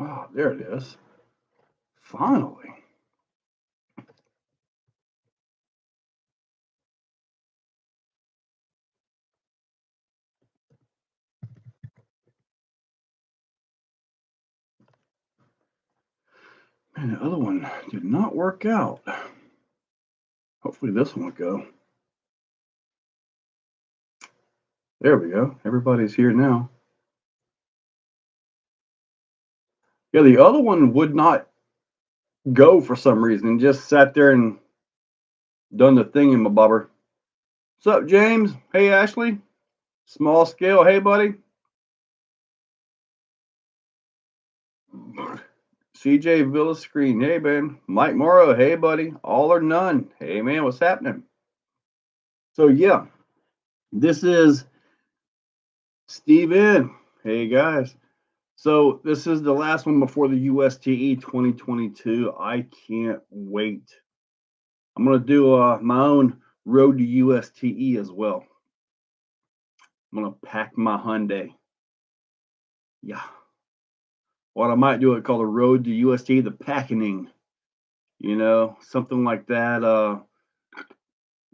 Oh, there it is. Finally. Man, the other one did not work out. Hopefully this one will go. There we go. Everybody's here now. Yeah, the other one would not go for some reason. Just sat there and done the thing in my bobber. What's up, James? Hey, Ashley. Small scale. Hey, buddy. CJ Villa Screen. Hey, man. Mike Morrow. Hey, buddy. All or none. Hey, man. What's happening? So, yeah, this is Steven. Hey, guys. So, this is the last one before the USTE 2022. I can't wait. I'm going to do my own road to USTE as well. I'm going to pack my Hyundai. Yeah. What I might do it called the road to USTE, the packing, something like that.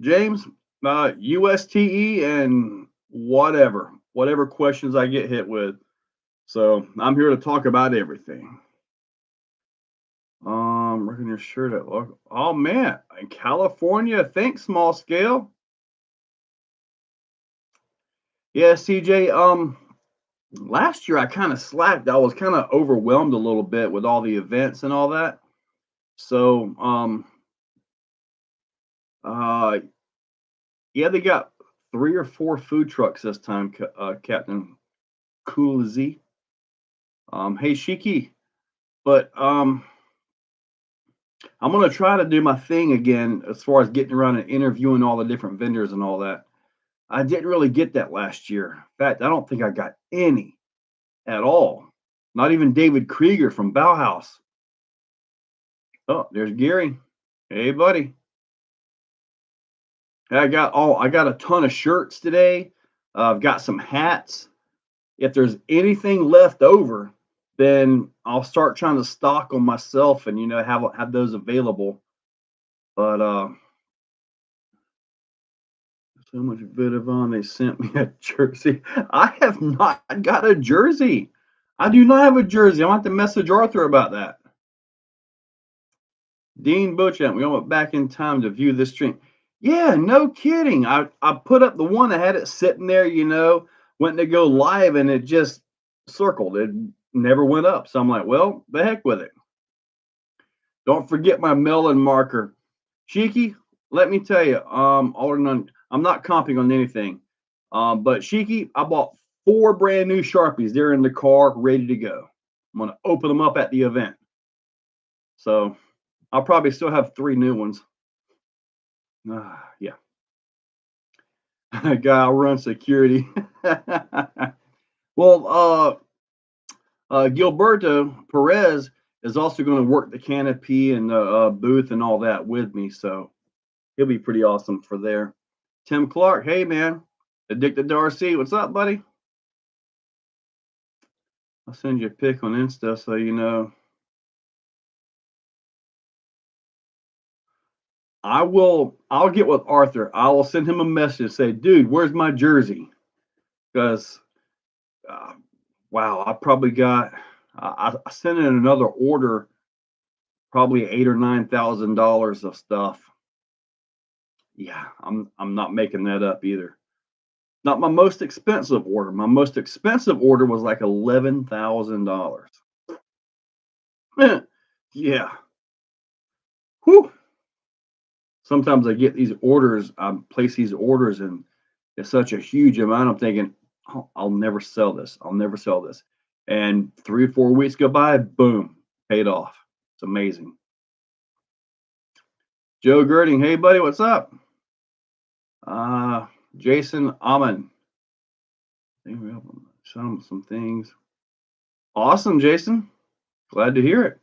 James, USTE and whatever questions I get hit with. So I'm here to talk about everything. Working your shirt at local. Oh man, in California, thanks, small scale. Yeah, CJ. Last year I kind of slacked. I was kind of overwhelmed a little bit with all the events and all that. So, uh, yeah, they got 3 or 4 food trucks this time, Captain Coolzy. Hey, Shiki, but I'm gonna try to do my thing again as far as getting around and interviewing all the different vendors and all that. I didn't really get that last year. In fact, I don't think I got any at all. Not even David Krieger from Bauhaus. Oh, there's Gary. Hey, buddy. I got a ton of shirts today. I've got some hats. If there's anything left over, then I'll start trying to stock them myself and have those available. But so much Vidavon, they sent me a jersey. I have not got a jersey. I do not have a jersey. I'll have to message Arthur about that. Dean Butchamp, we all went back in time to view this stream. Yeah, no kidding. I put up the one that had it sitting there, went to go live and it just circled. It never went up. So I'm like, well, the heck with it. Don't forget my melon marker. Shiki, let me tell you, all or none, I'm not comping on anything. But Shiki, I bought 4 brand new Sharpies. They're in the car, ready to go. I'm gonna open them up at the event. So I'll probably still have 3 new ones. Yeah. Guy, I'll run security. Well, Gilberto Perez is also going to work the canopy and the booth and all that with me. So he'll be pretty awesome for there. Tim Clark, hey man. Addicted to RC, what's up, buddy? I'll send you a pic on Insta so you know. I'll get with Arthur. I will send him a message, say, dude, where's my jersey? Because wow, I probably got I sent in another order, probably $8,000 or $9,000 of stuff. Yeah, I'm not making that up either. Not my most expensive order. My most expensive order was like $11,000. Yeah. Whew. Sometimes I get these orders, I place these orders, and it's such a huge amount. I'm thinking, oh, I'll never sell this. I'll never sell this. And 3 or 4 weeks go by, boom, paid off. It's amazing. Joe Girding, hey buddy, what's up? Jason Amon. Some things. Awesome, Jason. Glad to hear it.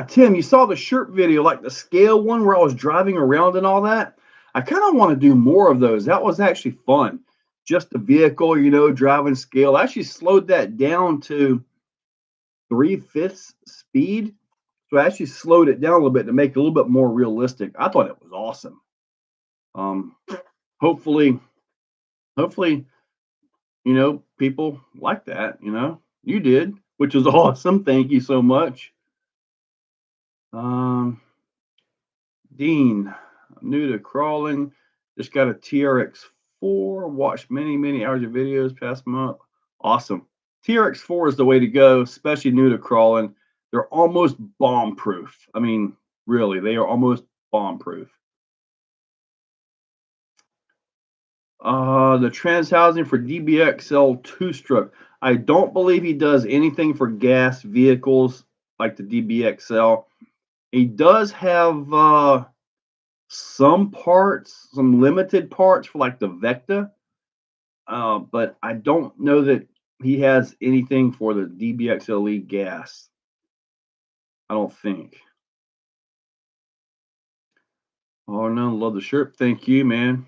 Tim, you saw the shirt video, like the scale one where I was driving around and all that. I kind of want to do more of those. That was actually fun. Just the vehicle, driving scale. I actually slowed that down to 3/5 speed. So I actually slowed it down a little bit to make it a little bit more realistic. I thought it was awesome. Um, hopefully, hopefully, people like that. You did, which is awesome. Thank you so much. Um, Dean, I'm new to crawling. Just got a TRX4. Watched many hours of videos past month. Awesome. TRX4 is the way to go, especially new to crawling. They're almost bomb proof. I mean, really, they are almost bomb proof. The trans housing for DBXL two-stroke. I don't believe he does anything for gas vehicles like the DBXL. He does have some parts, some limited parts for like the Vecta, but I don't know that he has anything for the DBXLE gas. I don't think. Oh no, love the shirt. Thank you, man.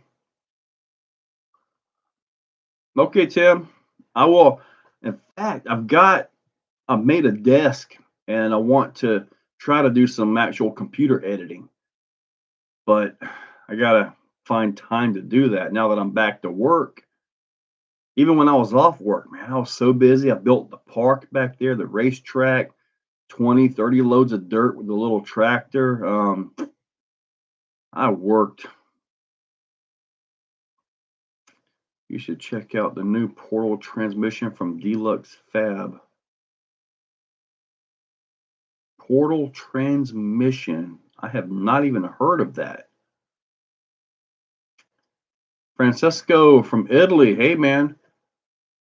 Okay, Tim. I will. In fact, I've made a desk and I want to try to do some actual computer editing, but I gotta find time to do that now that I'm back to work. Even when I was off work, man, I was so busy. I built the park back there, the racetrack, 20, 30 loads of dirt with the little tractor. I worked. You should check out the new portal transmission from Deluxe Fab. Portal transmission. I have not even heard of that. Francesco from Italy. Hey, man.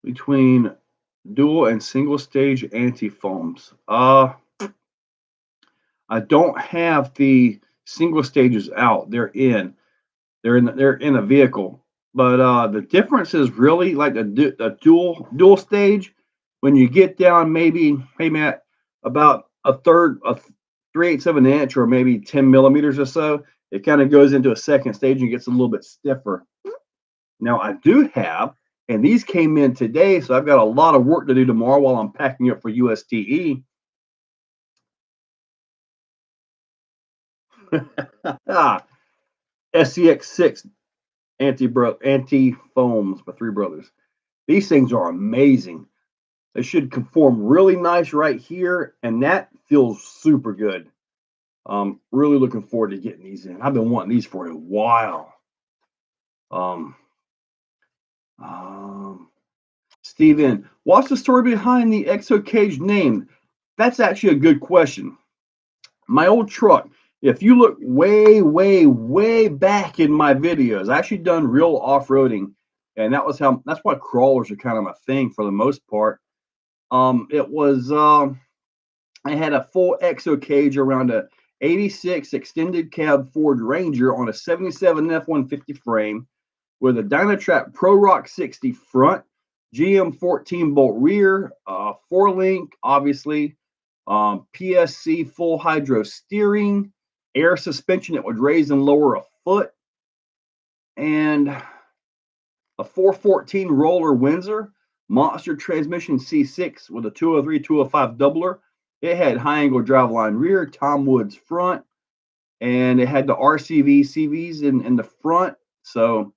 Between dual and single stage anti-foams. I don't have the single stages out. They're in a vehicle. But the difference is really like a dual stage. When you get down, maybe, hey Matt, about a third, a 3/8 of an inch, or maybe 10 millimeters or so, it kind of goes into a second stage and gets a little bit stiffer. Now I do have, and these came in today, so I've got a lot of work to do tomorrow while I'm packing up for USTE. SCX6 anti foams by Three Brothers. These things are amazing. They should conform really nice right here, and that feels super good. Really looking forward to getting these in. I've been wanting these for a while. Um, Steven, what's the story behind the Exo Cage name? That's actually a good question. My old truck, if you look way back in my videos, I actually done real off-roading, and that's why crawlers are kind of a thing for the most part. It was I had a full Exo Cage around a 86 extended cab Ford Ranger on a 77 F-150 frame with a Dynatrap Pro Rock 60 front, GM 14 bolt rear, 4-link, obviously, PSC full hydro steering, air suspension that would raise and lower a foot, and a 414 roller Windsor, monster transmission C6 with a 203, 205 doubler. It had high angle driveline rear, Tom Woods front, and it had the RCV CVs in the front. So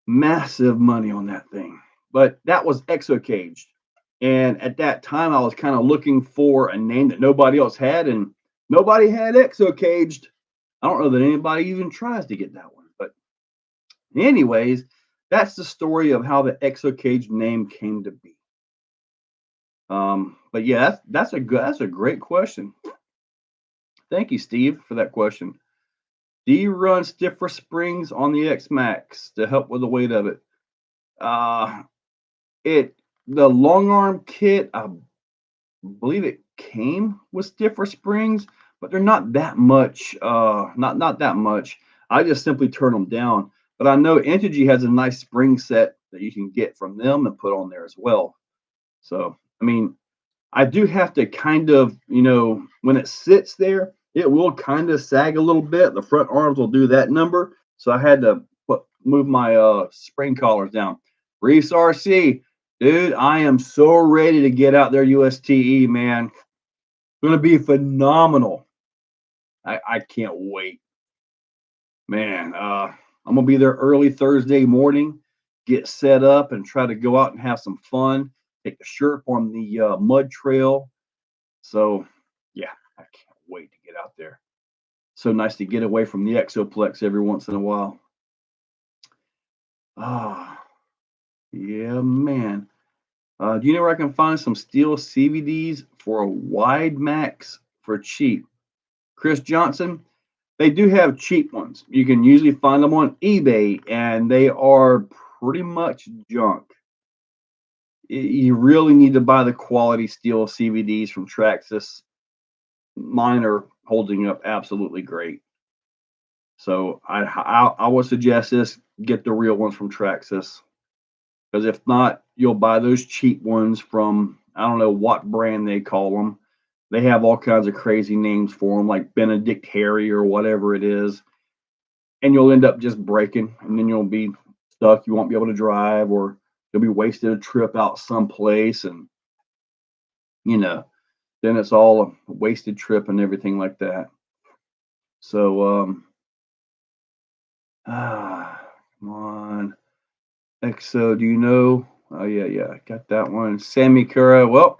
massive money on that thing. But that was Exocaged. And at that time, I was kind of looking for a name that nobody else had, and nobody had Exocaged. I don't know that anybody even tries to get that one. But anyways, that's the story of how the Exocaged name came to be. But yeah, that's a great question. Thank you, Steve, for that question. Do you run stiffer springs on the X Max to help with the weight of it? The long arm kit, I believe it came with stiffer springs, but they're not that much. Not that much. I just simply turn them down. But I know Integy has a nice spring set that you can get from them and put on there as well. So I mean, I do have to kind of, when it sits there, it will kind of sag a little bit. The front arms will do that number. So I had to move my spring collars down. Reese RC, Dude, I am so ready to get out there USTE, man. It's gonna be phenomenal. I can't wait. Man, I'm gonna be there early Thursday morning, get set up and try to go out and have some fun, take the Sherp on the mud trail. So yeah, I can't wait to get out there. So nice to get away from the Exoplex every once in a while. Ah, yeah, man. Do you know where I can find some steel CVDs for a wide max for cheap? Chris Johnson, they do have cheap ones. You can usually find them on eBay, and they are pretty much junk. You really need to buy the quality steel CVDs from Traxxas. Mine are holding up absolutely great. So I would suggest this: get the real ones from Traxxas, because if not, you'll buy those cheap ones from, I don't know what brand they call them. They have all kinds of crazy names for them, like Benedict Harry or whatever it is, and you'll end up just breaking, and then you'll be stuck. You won't be able to drive, or you'll be wasted a trip out someplace, and you know, then it's all a wasted trip and everything like that. So, come on, Exo, do you know? Oh yeah, got that one. Sammy Kura, well,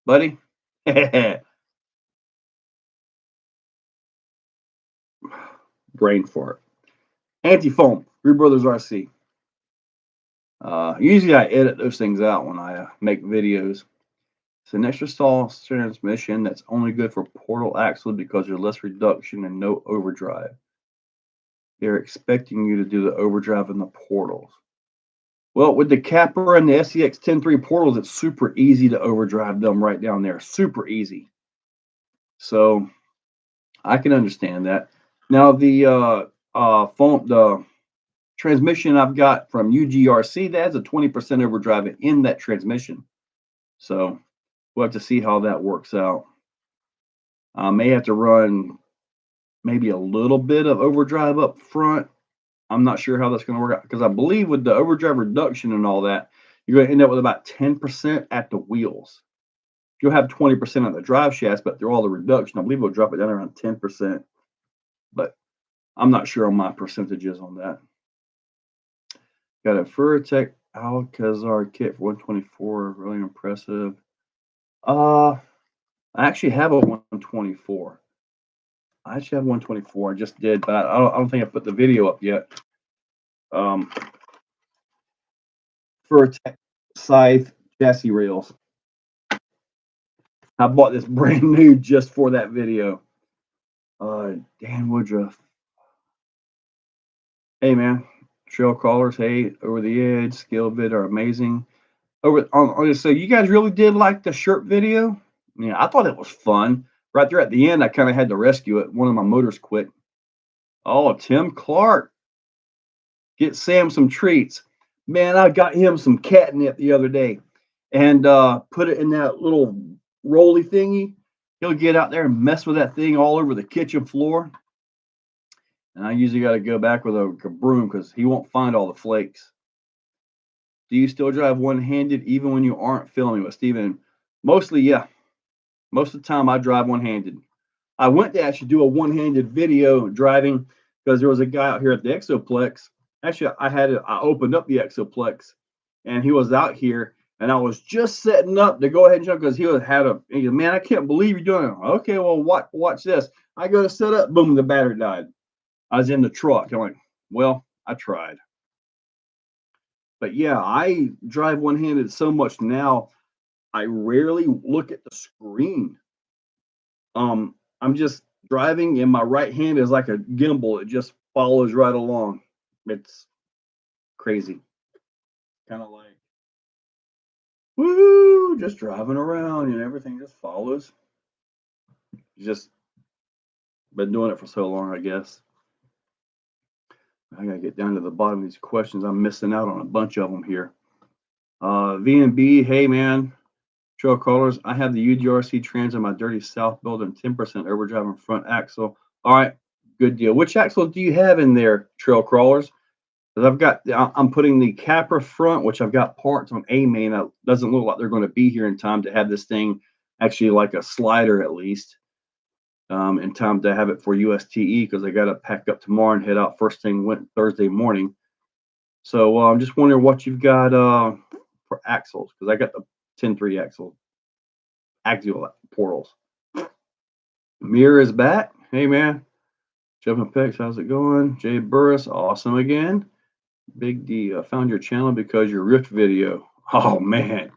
buddy, brain fart. Anti-foam, Three Brothers RC. Usually I edit those things out when I make videos. It's an extra stall transmission that's only good for portal axle because there's less reduction and no overdrive. They're expecting you to do the overdrive in the portals. Well, with the Capper and the SCX 10.3 portals, it's super easy to overdrive them right down there. Super easy. So I can understand that. Now the transmission I've got from UGRC, that has a 20% overdrive in that transmission. So we'll have to see how that works out. I may have to run maybe a little bit of overdrive up front. I'm not sure how that's going to work out, because I believe with the overdrive reduction and all that, you're going to end up with about 10% at the wheels. You'll have 20% on the drive shafts, but through all the reduction, I believe we'll drop it down around 10%. But I'm not sure on my percentages on that. Got a Furatech Alcazar kit for 124, really impressive. I actually have a 124. I actually have 124. I just did, but I don't think I put the video up yet. Furatech scythe chassis rails. I bought this brand new just for that video. Dan Woodruff. Hey man, trail crawlers. Hey, over the edge, skill vid are amazing. So you guys really did like the Sherp video? Yeah, I thought it was fun. Right there at the end, I kind of had to rescue it. One of my motors quit. Oh, Tim Clark, get Sam some treats. Man, I got him some catnip the other day, and put it in that little rolly thingy. He'll get out there and mess with that thing all over the kitchen floor. And I usually got to go back with a broom because he won't find all the flakes. Do you still drive one-handed even when you aren't filming with Steven? Mostly, yeah. Most of the time I drive one-handed. I went to actually do a one-handed video driving because there was a guy out here at the Exoplex. Actually, I opened up the Exoplex, and he was out here, and I was just setting up to go ahead and jump because he goes, man, I can't believe you're doing it. Okay, well, watch this. I go to set up, boom, the battery died. I was in the truck. I'm like, well, I tried. But yeah, I drive one-handed so much now, I rarely look at the screen. I'm just driving, and my right hand is like a gimbal. It just follows right along. It's crazy. Kind of like, woo, just driving around and everything just follows. Just been doing it for so long, I guess. I gotta get down to the bottom of these questions. I'm missing out on a bunch of them here. VNB, hey man, trail crawlers. I have the UGRC trans in my dirty south build and 10% overdrive on front axle. All right, good deal. Which axle do you have in there, trail crawlers? Because I'm putting the Capra front, which I've got parts on A main. It doesn't look like they're going to be here in time to have this thing actually like a slider at least, in time to have it for USTE, because I got to pack up tomorrow and head out first thing Thursday morning. So I'm just wondering what you've got for axles, because I got the 10-3 axial portals. Mirror is back. Hey man, Jumping Pics, how's it going? Jay Burris, awesome again. Big D, I found your channel because your Rift video. Oh man,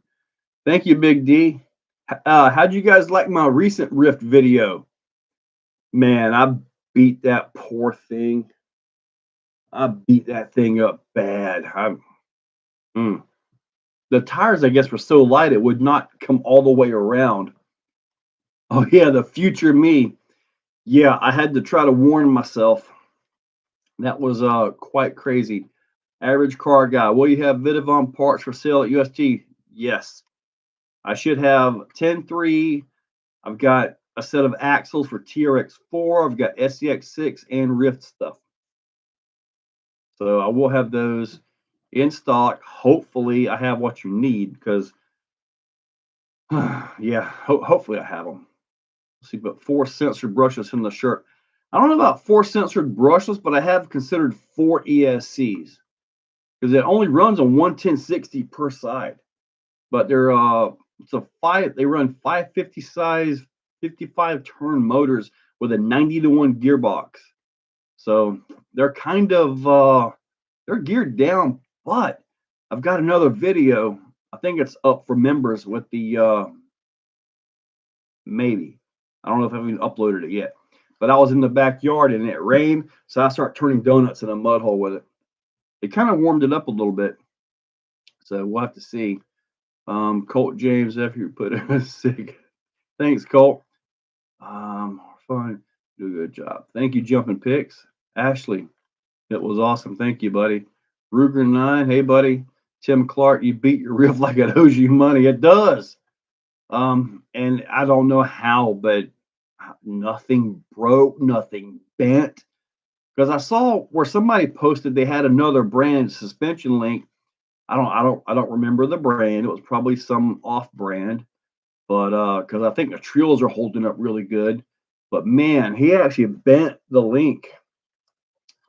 thank you, Big D. How'd you guys like my recent Rift video? Man, I beat that poor thing. I beat that thing up bad. The tires, I guess, were so light it would not come all the way around. Oh yeah, the future me. Yeah, I had to try to warn myself. That was quite crazy. Average car guy. Will you have Vidavon parts for sale at UST? Yes. I should have 10-3. I've got a set of axles for TRX4. I've got SCX6 and Rift stuff. So I will have those in stock. Hopefully, I have what you need because, yeah, hopefully I have them. Let's see, but 4 sensor brushless in the shirt. I don't know about 4 sensored brushless, but I have considered 4 ESCs because it only runs on 110/60 per side. But they're they run 550 size 55 turn motors with a 90-to-1 gearbox. So they're kind of they're geared down, but I've got another video. I think it's up for members with the maybe. I don't know if I've even uploaded it yet. But I was in the backyard and it rained, so I start turning donuts in a mud hole with it. It kind of warmed it up a little bit. So we'll have to see. Colt James, if you put it sick. Thanks, Colt. Fun. Do a good job. Thank you, Jumping Pics. Ashley, it was awesome. Thank you, buddy. Ruger9, hey, buddy. Tim Clark, you beat your riff like it owes you money. It does. And I don't know how, but nothing broke, nothing bent. Because I saw where somebody posted they had another brand suspension link. I don't remember the brand. It was probably some off brand, but because I think the Trills are holding up really good. But man, he actually bent the link,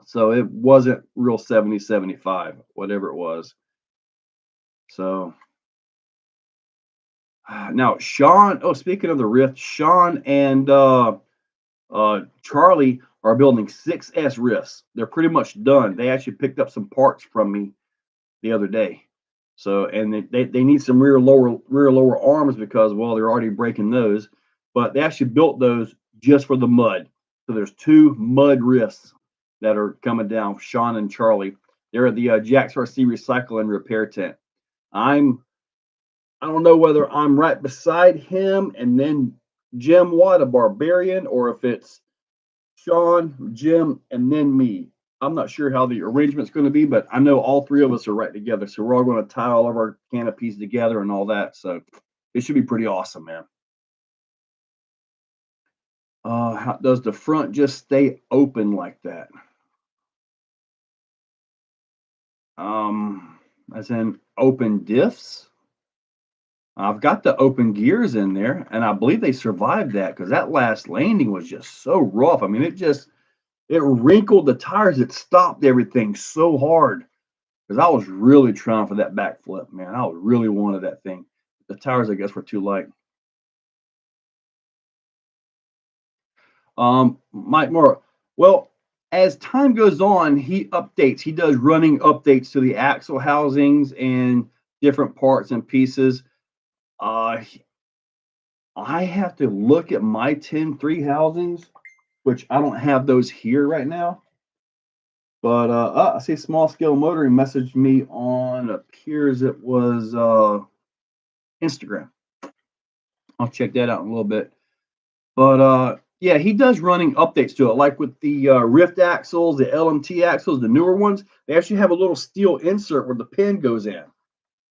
so it wasn't real 70-75, whatever it was. So now Sean. Oh, speaking of the Rift, Sean and Charlie are building 6S Rifts. They're pretty much done. They actually picked up some parts from me the other day. So, and they need some rear lower arms because, well, they're already breaking those. But they actually built those just for the mud. So there's 2 mud Rifts that are coming down. Sean and Charlie. They're at the Jack's RC Recycle and Repair Tent. I don't know whether I'm right beside him and then Jim Watt, a Barbarian, or if it's Sean, Jim, and then me. I'm not sure how the arrangement's going to be, but I know all 3 of us are right together. So we're all going to tie all of our canopies together and all that. So it should be pretty awesome, man. How does the front just stay open like that? As in open diffs? I've got the open gears in there, and I believe they survived that because that last landing was just so rough. I mean, it wrinkled the tires. It stopped everything so hard because I was really trying for that backflip, man. I really wanted that thing. The tires, I guess, were too light. Mike Moore. Well, as time goes on, he updates. He does running updates to the axle housings and different parts and pieces. I have to look at my 10-3 housings, which I don't have those here right now. But I see Small Scale Motoring messaged me on, appears it was Instagram. I'll check that out in a little bit. But yeah, he does running updates to it, like with the Rift axles, the LMT axles, the newer ones. They actually have a little steel insert where the pin goes in.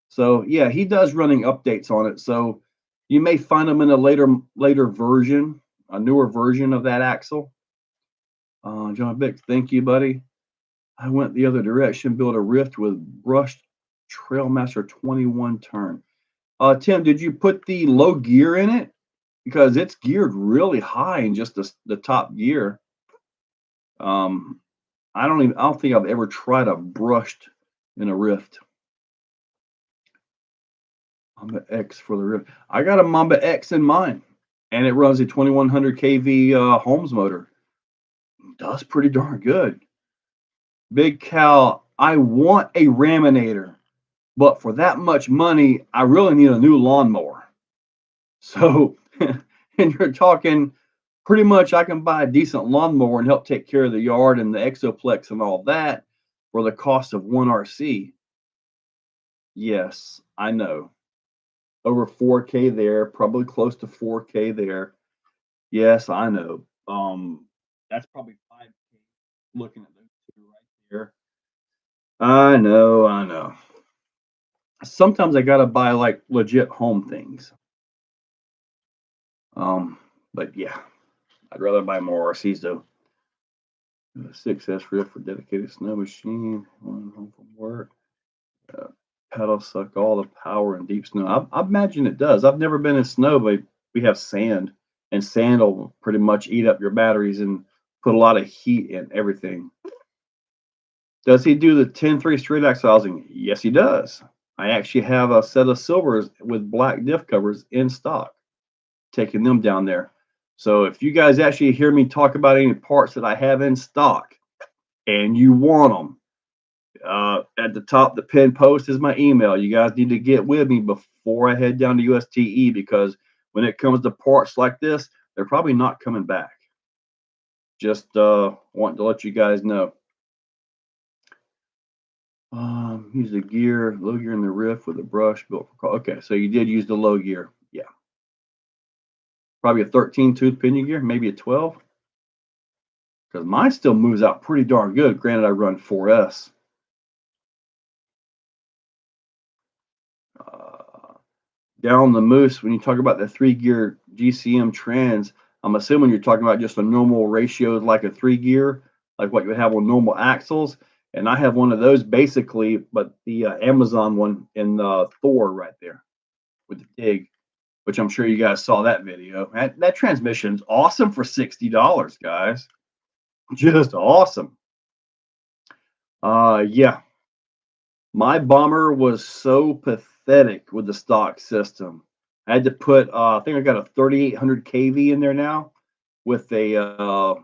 So yeah, he does running updates on it. So you may find them in a later version, a newer version of that axle. John Bix, thank you, buddy. I went the other direction, built a rift with brushed Trailmaster 21 turn. Tim, did you put the low gear in it? Because it's geared really high in just the top gear. I don't think I've ever tried a brushed in a rift. Mamba X for the rift. I got a Mamba X in mine, and it runs a 2100 kV Holmes motor. Does pretty darn good. Big Cal, I want a raminator, but for that much money, I really need a new lawnmower. So, and you're talking pretty much I can buy a decent lawnmower and help take care of the yard and the Exoplex and all that for the cost of one RC. Yes, I know. Over 4K there, probably close to 4K there. Yes, I know. That's probably 5K looking at those two right there. I know. Sometimes I gotta buy like legit home things. But yeah, I'd rather buy more RCs though. 6S riff for dedicated snow machine. Going home from work. Pedal suck all the power in deep snow. I imagine it does. I've never been in snow, but we have sand, and sand will pretty much eat up your batteries and put a lot of heat in everything. Does he do the 10-3 straight axle housing? Yes, he does. I actually have a set of silvers with black diff covers in stock, taking them down there. So if you guys actually hear me talk about any parts that I have in stock and you want them, at the top, the pinned post is my email. You guys need to get with me before I head down to USTE, because when it comes to parts like this, they're probably not coming back. Just wanting to let you guys know. Use the gear, low gear in the riff with a brush built for. Okay, so you did use the low gear. Yeah. Probably a 13 tooth pinion gear, maybe a 12. Because mine still moves out pretty darn good. Granted, I run 4S. Down the Moose, when you talk about the 3-gear GCM trans, I'm assuming you're talking about just a normal ratio like a 3-gear, like what you would have on normal axles. And I have one of those basically, but the Amazon one in Thor right there with the dig, which I'm sure you guys saw that video. That transmission's awesome for $60, guys. Just awesome. Yeah. My bomber was so pathetic with the stock system. I had to put, I think I got a 3800 kV in there now with a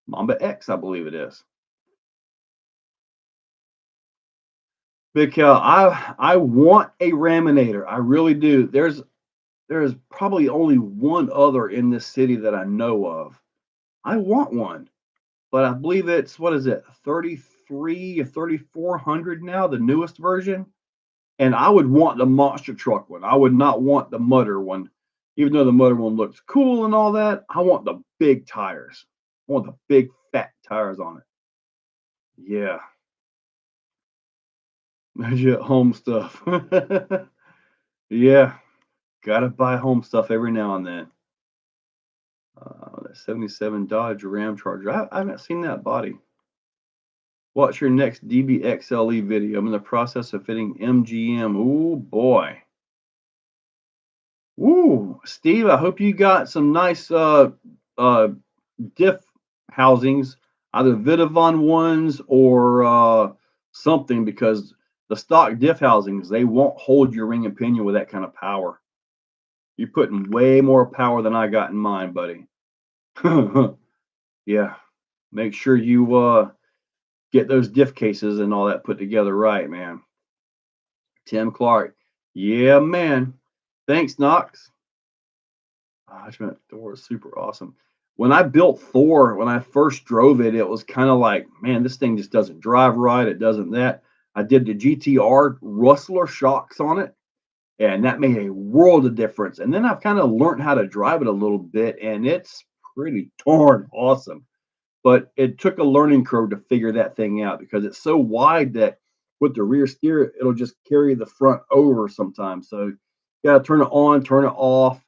Mamba X, I believe it is. Big Cal, I want a raminator. I really do. There's probably only one other in this city that I know of. I want one, but I believe it's, what is it, 33 or 3400 now, the newest version. And I would want the monster truck one. I would not want the mutter one, even though the mutter one looks cool and all that. I want the big tires. I want the big fat tires on it. Yeah. Legit home stuff. Yeah. Gotta buy home stuff every now and then. That 77 Dodge Ram Charger. I haven't seen that body. What's your next DBXLE video? I'm in the process of fitting MGM. Oh boy. Ooh, Steve, I hope you got some nice diff housings, either Vidavon ones or something, because the stock diff housings, they won't hold your ring and pinion with that kind of power. You're putting way more power than I got in mine, buddy. Yeah, make sure you get those diff cases and all that put together right, man. Tim Clark, yeah, man. Thanks, Knox. Thor is super awesome. When I built Thor, when I first drove it, it was kind of like, man, this thing just doesn't drive right. It doesn't that. I did the GTR Rustler shocks on it, and that made a world of difference. And then I've kind of learned how to drive it a little bit, and it's pretty darn awesome. But it took a learning curve to figure that thing out, because it's so wide that with the rear steer, it'll just carry the front over sometimes. So you got to turn it on, turn it off,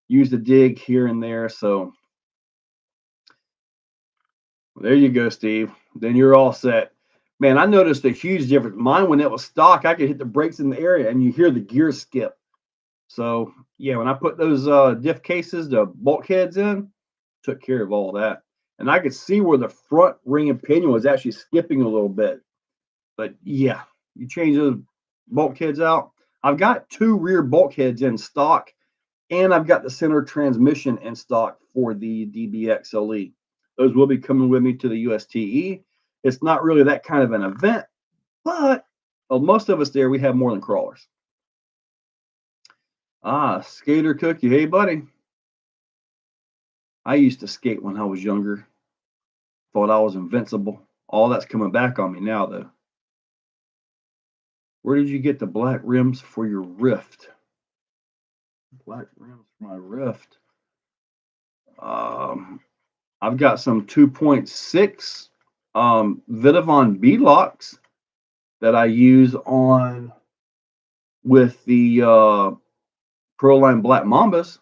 use the dig here and there. So there you go, Steve. Then you're all set. Man, I noticed a huge difference. Mine, when it was stock, I could hit the brakes in the area and you hear the gears skip. So yeah, when I put those diff cases, the bulkheads in, took care of all that. And I could see where the front ring and pinion was actually skipping a little bit. But yeah, you change those bulkheads out. I've got two rear bulkheads in stock, and I've got the center transmission in stock for the DBXLE. Those will be coming with me to the USTE. It's not really that kind of an event, but most of us there, we have more than crawlers. Skater Cookie. Hey, buddy. I used to skate when I was younger. Thought I was invincible. All that's coming back on me now, though. Where did you get the black rims for your Rift? Black rims for my Rift. I've got some 2.6 Vidavon B-locks that I use on with the Proline Black Mambas.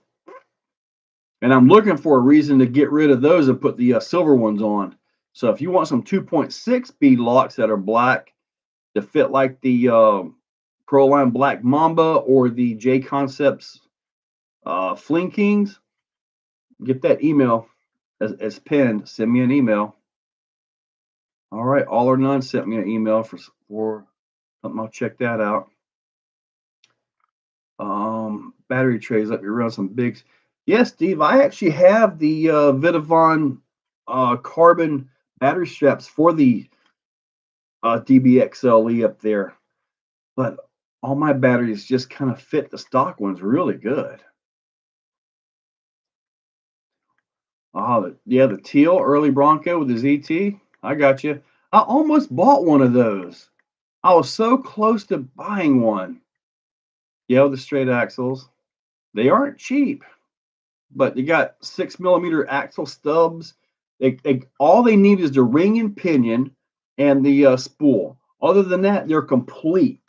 And I'm looking for a reason to get rid of those and put the silver ones on. So if you want some 2.6 B locks that are black to fit like the Proline Black Mamba or the J Concepts Fling Kings, get that email as pinned. Send me an email. All right, All or None sent me an email for something. I'll check that out. Battery trays, let me run some bigs. Yes, Steve, I actually have the Vidavon carbon battery straps for the DBXLE up there, but all my batteries just kind of fit the stock ones really good. Yeah, the teal early Bronco with the ZT. I got you. I almost bought one of those. I was so close to buying one. Yeah, with the straight axles. They aren't cheap, but you got 6 mm axle stubs. All they need is the ring and pinion and the spool. Other than that, they're complete.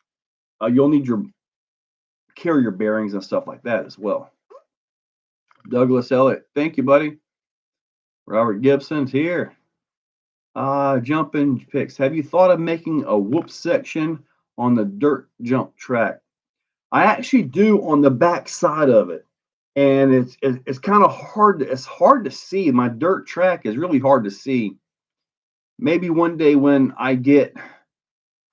You'll need your carrier bearings and stuff like that as well. Douglas Elliott, thank you, buddy. Robert Gibson's here. Jumping picks. Have you thought of making a whoop section on the dirt jump track? I actually do on the back side of it, and it's kind of hard. It's hard to see. My dirt track is really hard to see. Maybe one day when I get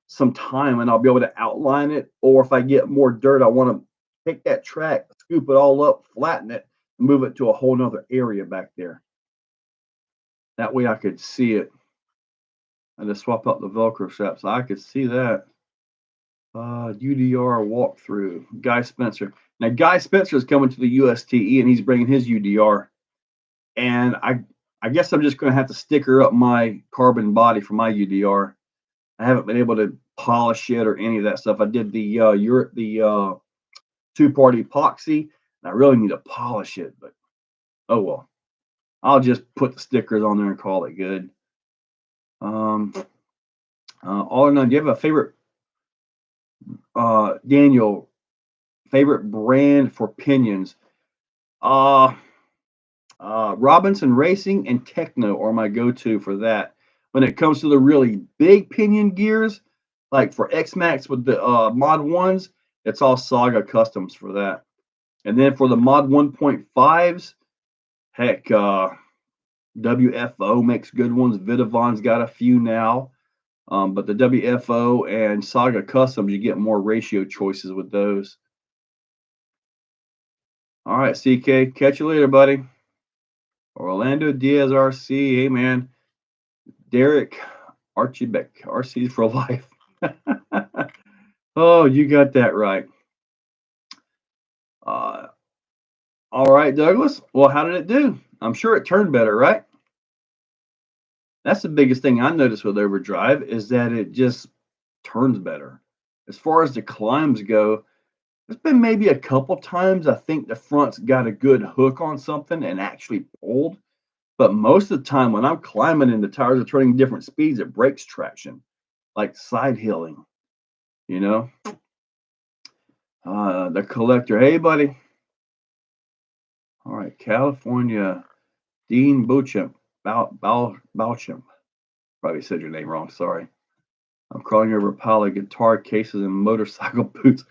some time and I'll be able to outline it, or if I get more dirt, I want to take that track, scoop it all up, flatten it, and move it to a whole nother area back there. That way I could see it. I just swap out the Velcro straps. I could see that. UDR walkthrough. Guy Spencer. Now, Guy Spencer is coming to the USTE and he's bringing his UDR. And I guess I'm just going to have to sticker up my carbon body for my UDR. I haven't been able to polish it or any of that stuff. I did the two-part epoxy, and I really need to polish it. But oh well, I'll just put the stickers on there and call it good. All or none. Do you have a favorite, Daniel? Favorite brand for pinions? Robinson Racing and Techno are my go-to for that. When it comes to the really big pinion gears, like for X-Max with the Mod 1s, it's all Saga Customs for that. And then for the Mod 1.5s, heck, WFO makes good ones. Vidavon's got a few now. But the WFO and Saga Customs, you get more ratio choices with those. All right, CK. Catch you later, buddy. Orlando Diaz RC. Hey, man. Derek Archibek. RC for life. Oh, you got that right. All right, Douglas. Well, how did it do? I'm sure it turned better, right? That's the biggest thing I noticed with Overdrive is that it just turns better. As far as the climbs go, there's been maybe a couple times I think the front's got a good hook on something and actually pulled. But most of the time when I'm climbing and the tires are turning different speeds, it breaks traction, like side hilling, you know? The collector. Hey, buddy. All right, California. Dean Boucham. Boucham. Probably said your name wrong. Sorry. I'm crawling over a pile of guitar cases and motorcycle boots.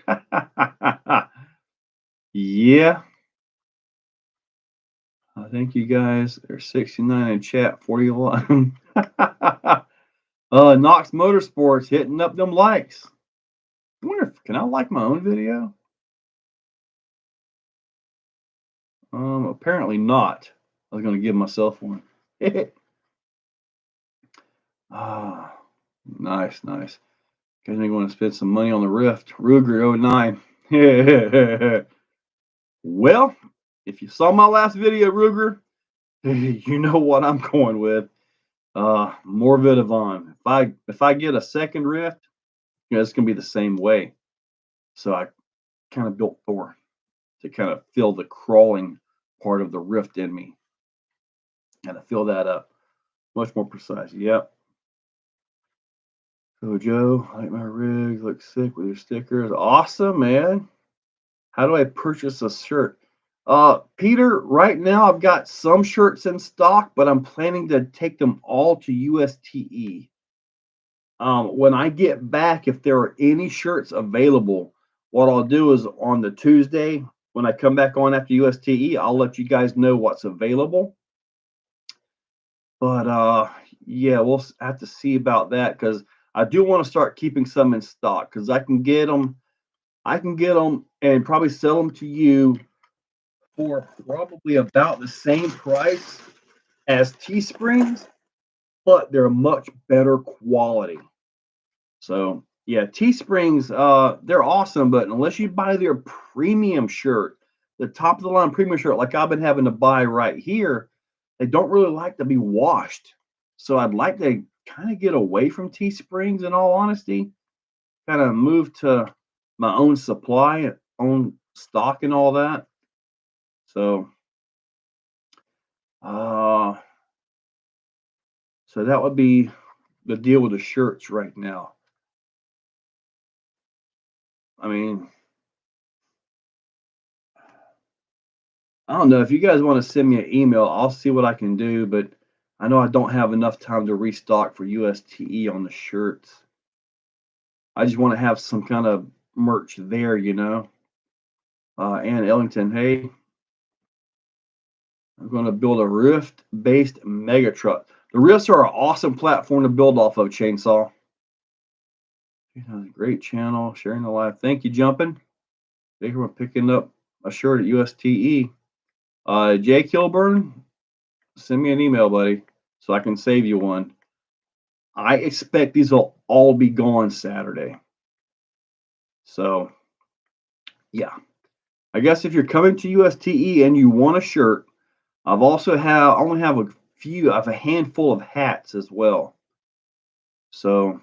Yeah, thank you guys. There's 69 in chat, 41. Knox Motorsports hitting up them likes. I wonder if can I like my own video? Apparently not. I was gonna give myself one. Ah, nice, nice. Guys may want to spend some money on the Rift. Ruger 09. Well, if you saw my last video, Ruger, you know what I'm going with. More Vidavon. If I get a second Rift, it's gonna be the same way. So I kind of built Thor to kind of fill the crawling part of the rift in me. Kind of fill that up. Much more precise. Yep. So Joe, I like my rigs, look sick with your stickers. Awesome, man. How do I purchase a shirt? Peter, right now I've got some shirts in stock, but I'm planning to take them all to USTE. When I get back, if there are any shirts available, what I'll do is on the Tuesday, when I come back on after USTE, I'll let you guys know what's available. But yeah, we'll have to see about that because I do want to start keeping some in stock because I can get them. I can get them and probably sell them to you for probably about the same price as Teesprings, but they're much better quality. So yeah, Teesprings, they're awesome, but unless you buy their premium shirt, the top of the line premium shirt, like I've been having to buy right here, they don't really like to be washed. So I'd like to kind of get away from Teesprings in all honesty, kind of move to my own supply, own stock and all that. So uh so that would be the deal with the shirts right now. I mean, I don't know if you guys want to send me an email, I'll see what I can do, but I know I don't have enough time to restock for USTE on the shirts. I just want to have some kind of merch there, you know. Ann Ellington, hey, I'm going to build a Rift-based mega truck. The Rifts are an awesome platform to build off of, Chainsaw. Great channel, sharing the live. Thank you, Jumping. Thank you for picking up a shirt at USTE. Jay Kilburn, send me an email, buddy, so I can save you one. I expect these will all be gone Saturday. So, yeah. I guess if you're coming to USTE and you want a shirt, I only have a few, I have a handful of hats as well. So,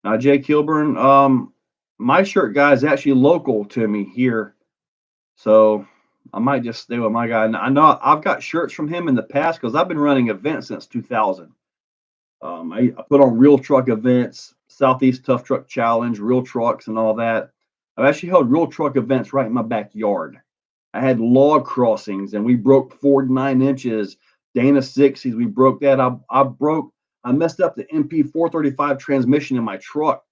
now Jay Kilburn, my shirt guy is actually local to me here. So, I might just stay with my guy. I know I've got shirts from him in the past because I've been running events since 2000. I put on real truck events, Southeast Tough Truck Challenge, real trucks, and all that. I've actually held real truck events right in my backyard. I had log crossings, and we broke 4 9 inches. Dana 60s, we broke that. I messed up the MP 435 transmission in my truck.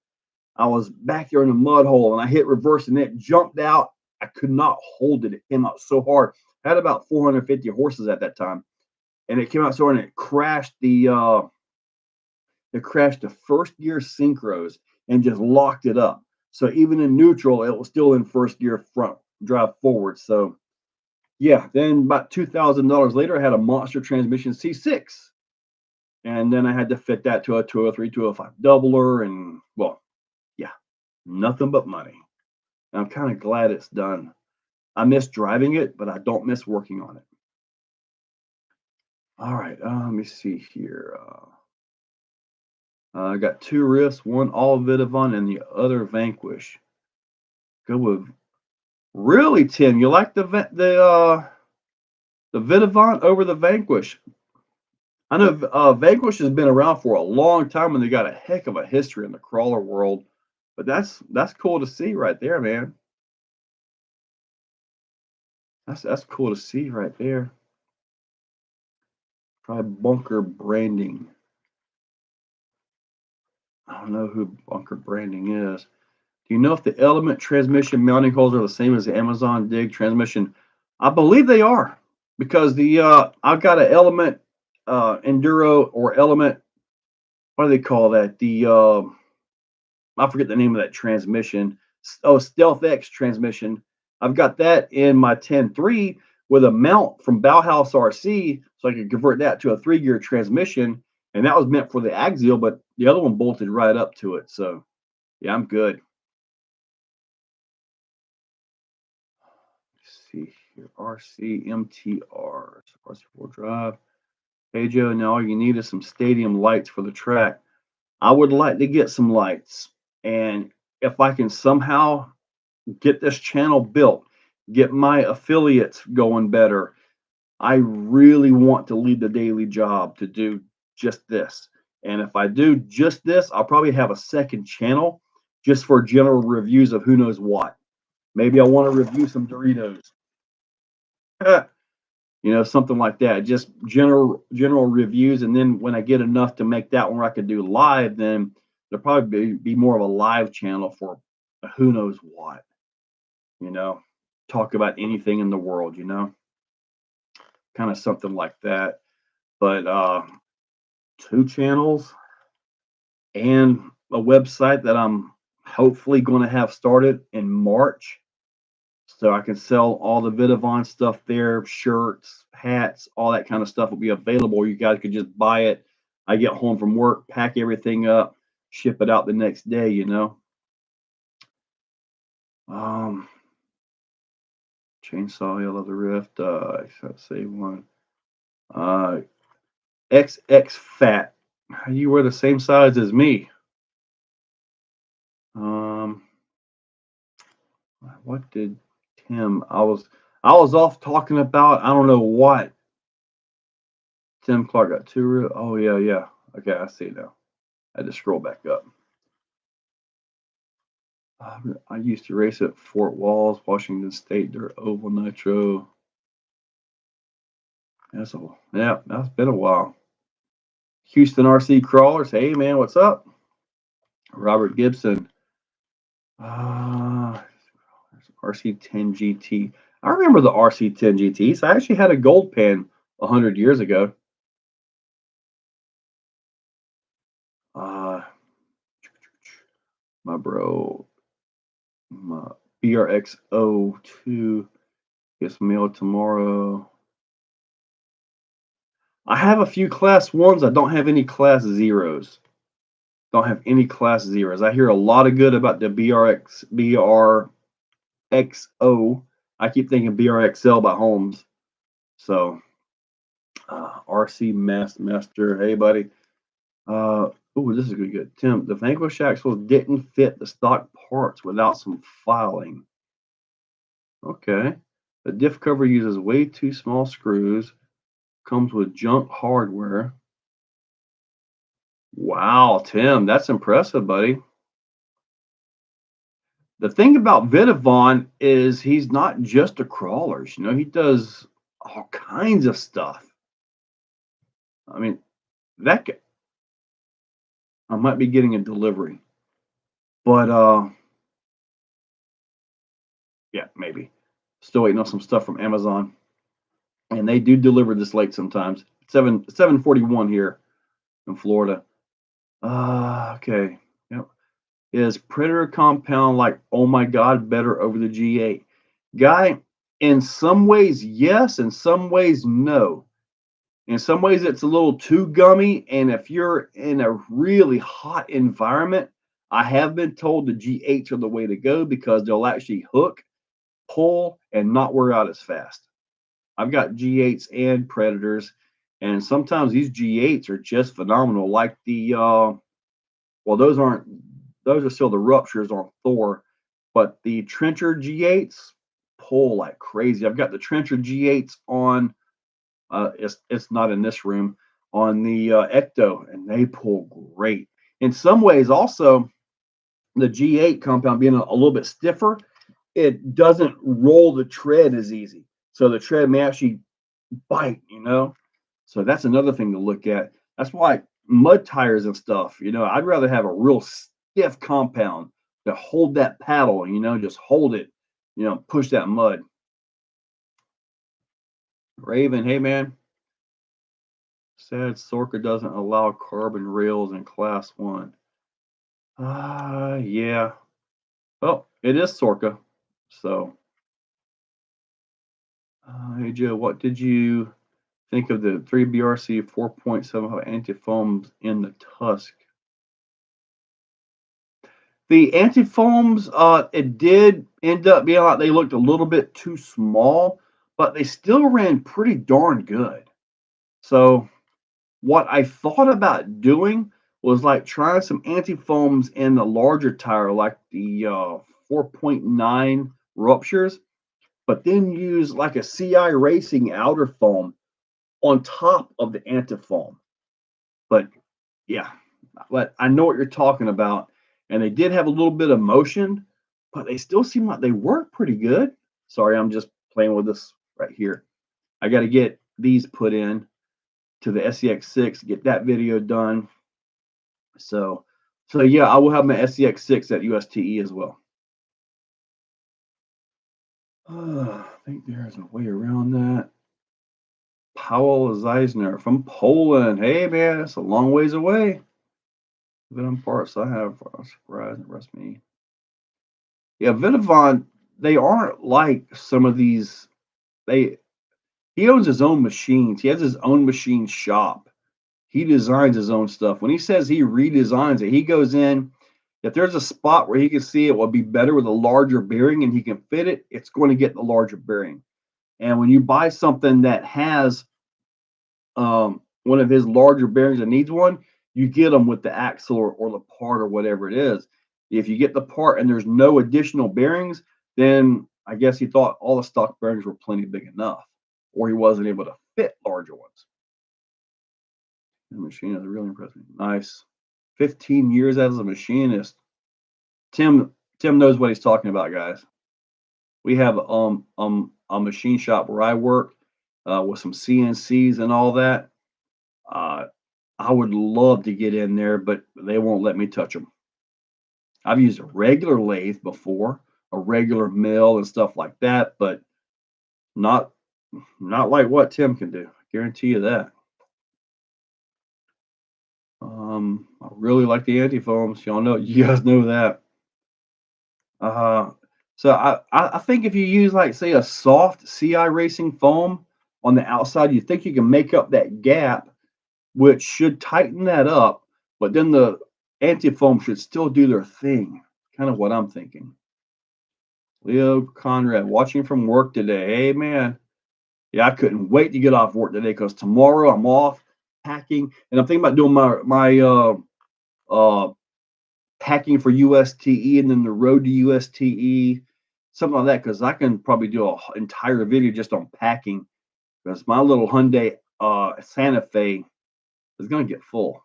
I was back there in a mud hole, and I hit reverse, and it jumped out. I could not hold it. It came out so hard. I had about 450 horses at that time, and it came out so hard, and it crashed the first gear synchros and just locked it up. So even in neutral, it was still in first gear front drive forward. So yeah, then about $2,000 later, I had a monster transmission C6. And then I had to fit that to a 203, 205 doubler. And well, yeah, nothing but money. And I'm kind of glad it's done. I miss driving it, but I don't miss working on it. All right, let me see here. I got 2 Rifts, one all Vidavon and the other Vanquish. Go with really, Tim. You like the Vidavant over the Vanquish? I know Vanquish has been around for a long time and they got a heck of a history in the crawler world. But that's cool to see right there, man. That's cool to see right there. Try bunker branding. I don't know who Bunker Branding is. Do you know if the Element transmission mounting holes are the same as the Amazon Dig transmission? I believe they are because the I've got an Element Enduro or Element. What do they call that? The I forget the name of that transmission. Oh, Stealth X transmission. I've got that in my 10.3 with a mount from Bauhaus RC, so I could convert that to a 3-gear transmission, and that was meant for the axial, but the other one bolted right up to it. So yeah, I'm good. Let's see here, RC MTRs, RC4 drive. Hey Joe, now all you need is some stadium lights for the track. I would like to get some lights, and if I can somehow get this channel built, get my affiliates going better, I really want to leave the daily job to do just this. And if I do just this, I'll probably have a second channel just for general reviews of who knows what. Maybe I want to review some Doritos. Something like that. Just general reviews, and then when I get enough to make that one where I could do live, then there'll probably be more of a live channel for who knows what. Talk about anything in the world. Kind of something like that. But 2 channels and a website that I'm hopefully going to have started in March. So I can sell all the Vidavon stuff there, shirts, hats, all that kind of stuff will be available. You guys could just buy it. I get home from work, pack everything up, ship it out the next day, Chainsaw, Yell of the Rift, let's say one. XX Fat. You were the same size as me. What did Tim? I was off talking about I don't know what. Tim Clark got 2. Oh yeah. Okay, I see now. I had to scroll back up. I used to race at Fort Walls, Washington State, dirt oval nitro. That's been a while. Houston RC Crawlers. Hey man, what's up? Robert Gibson. RC10 GT. I remember the RC10 GTs. I actually had a gold pen 100 years ago. My bro, my BRX02 gets mailed tomorrow. I have a few class 1s. I don't have any class 0s. Don't have any class 0s. I hear a lot of good about the BRXO. I keep thinking BRXL by Holmes. So, RC Master. Hey, buddy. This is good. Tim, the Vanquish axles didn't fit the stock parts without some filing. Okay. The diff cover uses way too small screws. Comes with junk hardware. Wow, Tim, that's impressive, buddy. The thing about Vidavon is he's not just a crawler. He does all kinds of stuff. I mean, I might be getting a delivery, but yeah, maybe. Still waiting on some stuff from Amazon, and they do deliver this late sometimes. 7:41 here in Florida. Okay. Yep. Is Predator compound like, oh my God, better over the G8? Guy, in some ways, yes. In some ways, no. In some ways, it's a little too gummy. And if you're in a really hot environment, I have been told the G8s are the way to go because they'll actually hook, pull, and not wear out as fast. I've got G8s and Predators, and sometimes these G8s are just phenomenal. Like the those are still the ruptures on Thor, but the Trencher G8s pull like crazy. I've got the Trencher G8s on. It's not in this room on the Ecto, and they pull great. In some ways, also the G8 compound being a little bit stiffer, it doesn't roll the tread as easy. So the tread may actually bite. So that's another thing to look at. That's why mud tires and stuff, I'd rather have a real stiff compound to hold that paddle, just hold it, push that mud. Raven, hey man. Sad Sorka doesn't allow carbon rails in class 1. Yeah. Well, it is Sorka. So, hey Joe, what did you think of the 3BRC 4.75 antifoams in the Tusk? The antifoams, it did end up being like they looked a little bit too small, but they still ran pretty darn good. So, what I thought about doing was like trying some antifoams in the larger tire, like the 4.9 ruptures, but then use like a CI Racing outer foam on top of the antifoam. But yeah, but I know what you're talking about. And they did have a little bit of motion, but they still seem like they work pretty good. Sorry, I'm just playing with this right here. I got to get these put in to the SEX6, get that video done. So yeah, I will have my SEX6 at USTE as well. I think there's a way around that. Powell Zeisner from Poland. Hey man, that's a long ways away. Venom parts I have are surprised and rest me. Yeah, Vinavon, they aren't like some of these. He owns his own machines. He has his own machine shop. He designs his own stuff. When he says he redesigns it, he goes in. If there's a spot where he can see it will be better with a larger bearing and he can fit it, it's going to get the larger bearing. And when you buy something that has one of his larger bearings and needs one, you get them with the axle or the part or whatever it is. If you get the part and there's no additional bearings, then I guess he thought all the stock bearings were plenty big enough, or he wasn't able to fit larger ones. The machine is really impressive. Nice. 15 years as a machinist. Tim knows what he's talking about, guys. We have a machine shop where I work with some CNCs and all that. I would love to get in there, but they won't let me touch them. I've used a regular lathe before, a regular mill and stuff like that, but not like what Tim can do. I guarantee you that. I really like the antifoams. Y'all know, you guys know that. So I think if you use like say a soft CI Racing foam on the outside, you think you can make up that gap, which should tighten that up, but then the anti-foam should still do their thing. Kind of what I'm thinking. Leo Conrad, watching from work today. Hey man, yeah, I couldn't wait to get off work today because tomorrow I'm off packing, and I'm thinking about doing my packing for USTE and then the road to USTE, something like that. Because I can probably do an entire video just on packing. Because my little Hyundai Santa Fe is going to get full.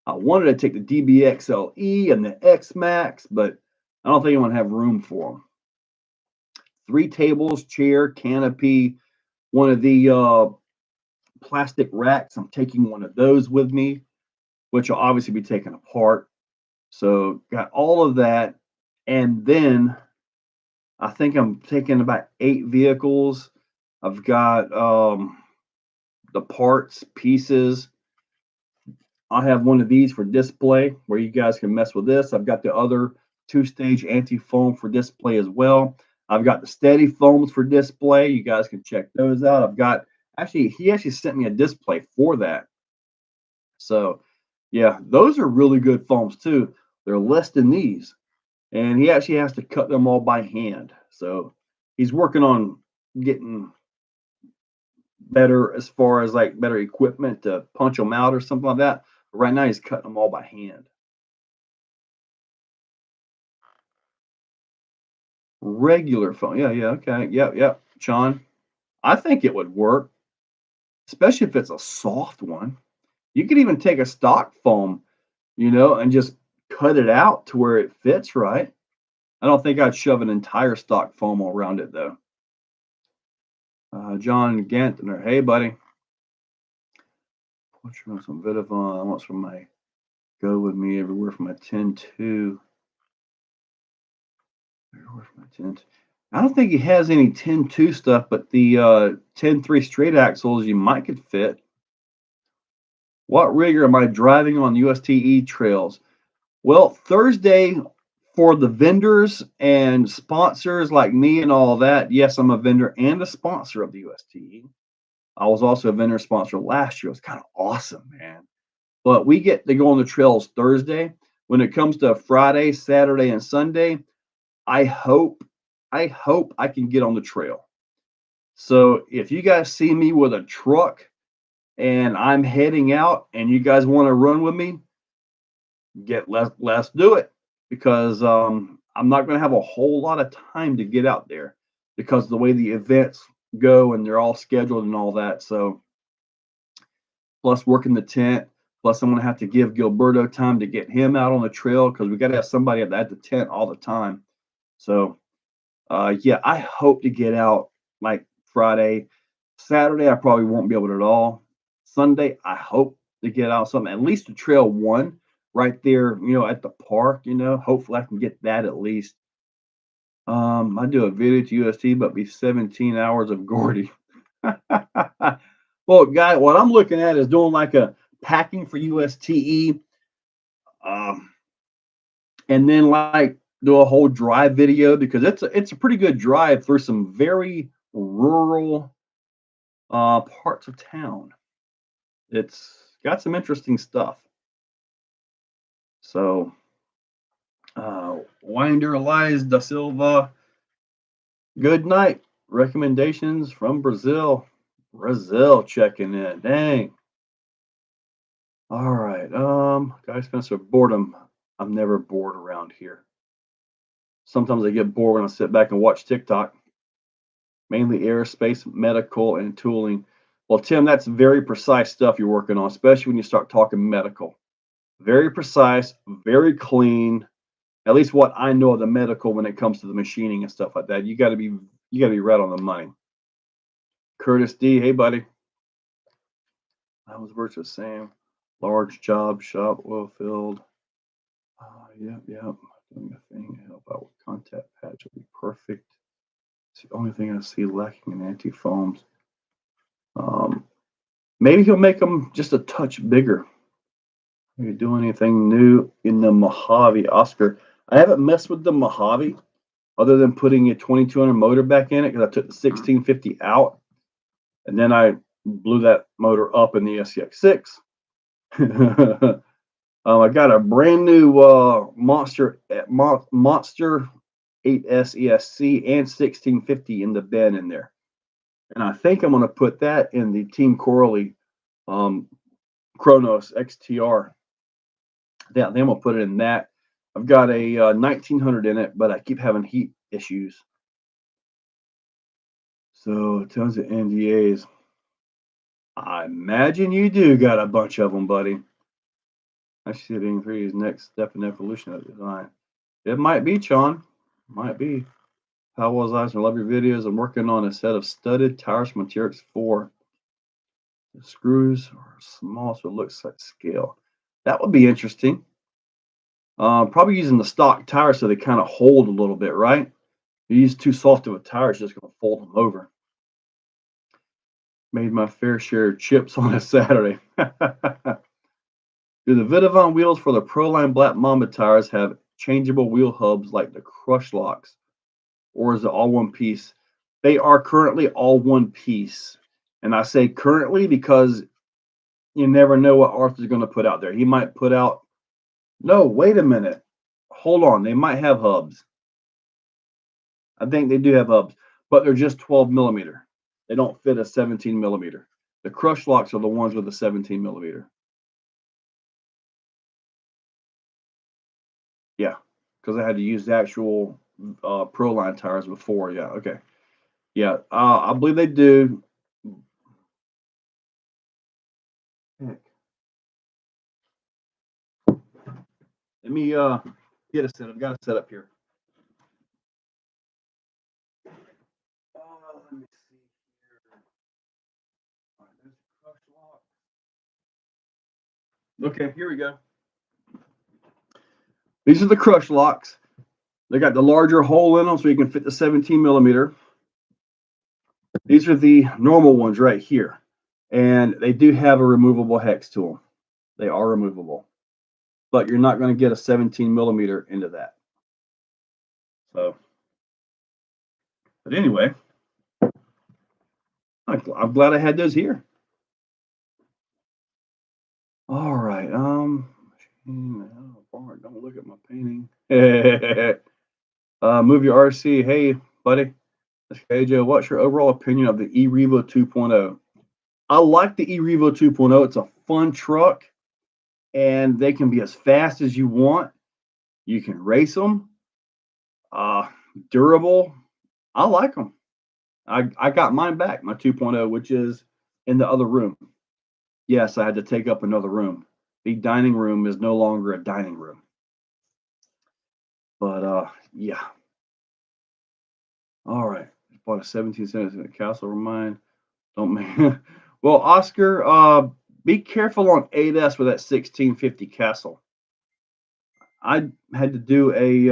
I wanted to take the DBXLE and the X Max, but I don't think I'm going to have room for them. 3 tables, chair, canopy, one of the plastic racks. I'm taking one of those with me, which will obviously be taken apart. So got all of that. And then I think I'm taking about 8 vehicles. I've got the parts, pieces. I have one of these for display where you guys can mess with this. I've got the other 2-stage anti-foam for display as well. I've got the steady foams for display. You guys can check those out. I've got he actually sent me a display for that. So yeah, those are really good foams too. They're less than these. And he actually has to cut them all by hand. So he's working on getting better as far as like better equipment to punch them out or something like that. But right now he's cutting them all by hand. Regular foam. Yeah, okay. Yep. Sean, I think it would work, especially if it's a soft one. You could even take a stock foam, and just cut it out to where it fits right. I don't think I'd shove an entire stock foam around it though. John Gantner, hey buddy. What's wrong? Some Vidavon. I want some my Go With Me Everywhere for my 10-2. Everywhere for my 10. I don't think he has any 10-2 stuff, but the 10-3 straight axles you might could fit. What rigger am I driving on USTE trails? Well, Thursday for the vendors and sponsors like me and all that. Yes, I'm a vendor and a sponsor of the USTE. I was also a vendor sponsor last year. It was kind of awesome, man. But we get to go on the trails Thursday. When it comes to Friday, Saturday, and Sunday, I hope I can get on the trail. So if you guys see me with a truck and I'm heading out and you guys want to run with me, let's do it, because I'm not going to have a whole lot of time to get out there because the way the events go and they're all scheduled and all that. So plus working the tent, plus I'm going to have to give Gilberto time to get him out on the trail because we got to have somebody at the tent all the time. So yeah, I hope to get out like Friday. Saturday, I probably won't be able to at all. Sunday, I hope to get out something, at least the trail one right there, at the park, hopefully I can get that at least. I do a video to UST, but be 17 hours of Gordy. Well, guy, what I'm looking at is doing like a packing for USTE, um, and then like do a whole drive video because it's a pretty good drive through some very rural parts of town. It's got some interesting stuff. So, Winder Elias da Silva, good night. Recommendations from Brazil. Brazil checking in. Dang. All right. Guy Spencer, boredom. I'm never bored around here. Sometimes I get bored when I sit back and watch TikTok. Mainly aerospace, medical, and tooling. Well, Tim, that's very precise stuff you're working on, especially when you start talking medical. Very precise, very clean. At least what I know of the medical when it comes to the machining and stuff like that. You got to be right on the money. Curtis D, hey buddy. I was virtuous Sam. Large job, shop, oil filled. Yep. Doing a thing to help out with contact patch will be perfect. It's the only thing I see lacking in anti-foams. Maybe he'll make them just a touch bigger. Are you doing anything new in the Mojave, Oscar? I haven't messed with the Mojave other than putting a 2200 motor back in it because I took the 1650 out and then I blew that motor up in the SCX6. I got a brand new Monster 8S ESC and 1650 in the bin in there. And I think I'm going to put that in the Team Corley Kronos XTR. Yeah, then we'll put it in that. I've got a 1900 in it, but I keep having heat issues. So tons of NDAs. I imagine you do got a bunch of them, buddy. I see it in 3's next step in evolution of design. It might be, Sean. Might be. How was I? I love your videos. I'm working on a set of studded tires from TRX 4. The screws are small, so it looks like scale. That would be interesting. Probably using the stock tires so they kind of hold a little bit, right? You use too soft of a tire, it's just going to fold them over. Made my fair share of chips on a Saturday. Do the Vidavon wheels for the Proline Black Mamba tires have changeable wheel hubs like the crush locks? Or is it all one piece? They are currently all one piece. And I say currently because you never know what Arthur's going to put out there. He might put out, no, wait a minute. Hold on. They might have hubs. I think they do have hubs, but they're just 12 millimeter. They don't fit a 17 millimeter. The crush locks are the ones with the 17 millimeter. Yeah, because I had to use the actual Proline tires before. Yeah, okay. Yeah, I believe they do. Heck. Let me get a set. I've got a set up here. Let me see here. All right, there's the crush lock. Okay, here we go. These are the crush locks. They got the larger hole in them so you can fit the 17 millimeter. These are the normal ones right here. And they do have a removable hex to them. They are removable. But you're not going to get a 17 millimeter into that. So, but anyway, I'm glad I had those here. All right. Don't look at my painting. Move your RC. Hey, buddy. Hey, Joe. What's your overall opinion of the E-Revo 2.0? I like the E-Revo 2.0. It's a fun truck, and they can be as fast as you want. You can race them. Durable. I like them. I got mine back, my 2.0, which is in the other room. Yes, I had to take up another room. The dining room is no longer a dining room. But yeah. All right. Bought a 1770 Castle Remind. Don't make well, Oscar, be careful on 8S with that 1650 Castle. I had to do a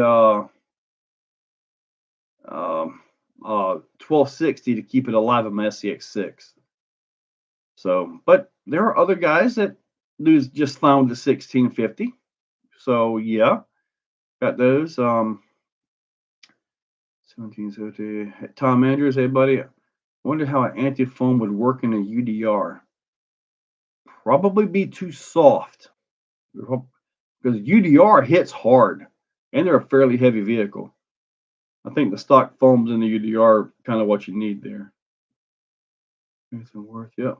1260 to keep it alive in my SCX6. So, but there are other guys that do just found the 1650. So yeah, got those. 1770. Tom Andrews, hey buddy. I wonder how an anti-foam would work in a UDR. Probably be too soft because UDR hits hard and they're a fairly heavy vehicle. I think the stock foams in the UDR are kind of what you need there. It's worth, yep.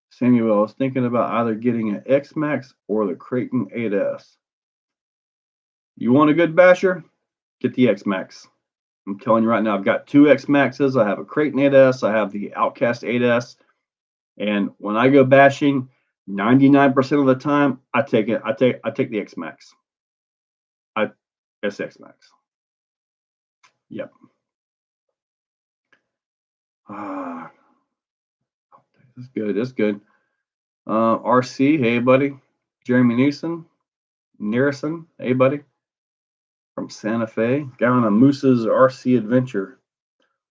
Samuel, I was thinking about either getting an X-Max or the Creighton 8S. You want a good basher? Get the X-Max. I'm telling you right now, I've got two X-Maxes. I have a Creighton 8S. I have the Outcast 8S. And when I go bashing, 99% of the time, I take the X-Max. SX Max. Yep. That's good. That's good. RC, hey buddy. Jeremy Nearson, hey buddy. From Santa Fe. Guy on a Moose's RC adventure.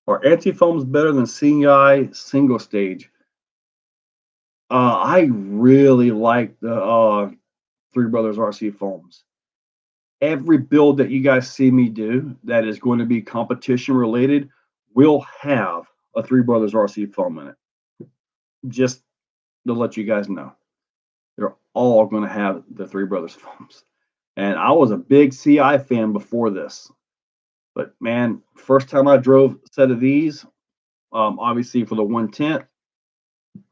Are anti-foams better than CI single stage? I really like the Three Brothers RC foams. Every build that you guys see me do that is going to be competition related will have a Three Brothers RC foam in it. Just to let you guys know, they're all going to have the Three Brothers foams. And I was a big CI fan before this, but man, first time I drove a set of these, obviously for the 110,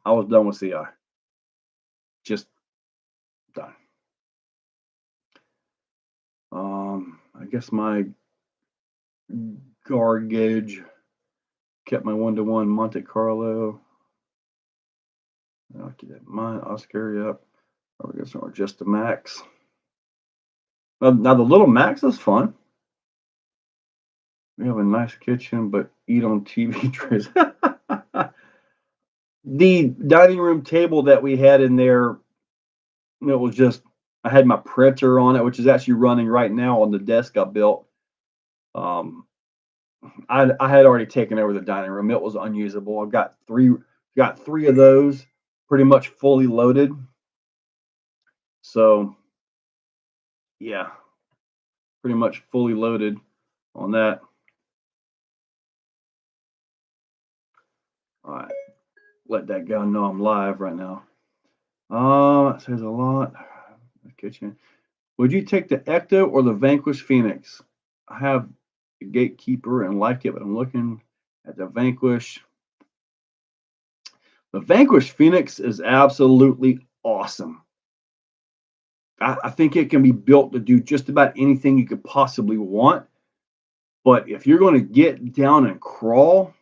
I was done with CI. Just done. I guess my gauge kept my 1-to-1 Monte Carlo. I'll get mine, Oscar, yep. Or I guess or just a Max. Now the little Max is fun. We have a nice kitchen, but eat on TV trays. The dining room table that we had in there, it was just, I had my printer on it, which is actually running right now on the desk I built. I had already taken over the dining room. It was unusable. I've got three of those pretty much fully loaded. So yeah, pretty much fully loaded on that. All right, let that guy know I'm live right now. That says a lot. The kitchen. Would you take the Ecto or the Vanquish Phoenix? I have the Gatekeeper and like it, but I'm looking at the Vanquish. The Vanquish Phoenix is absolutely awesome. I think it can be built to do just about anything you could possibly want. But if you're going to get down and crawl,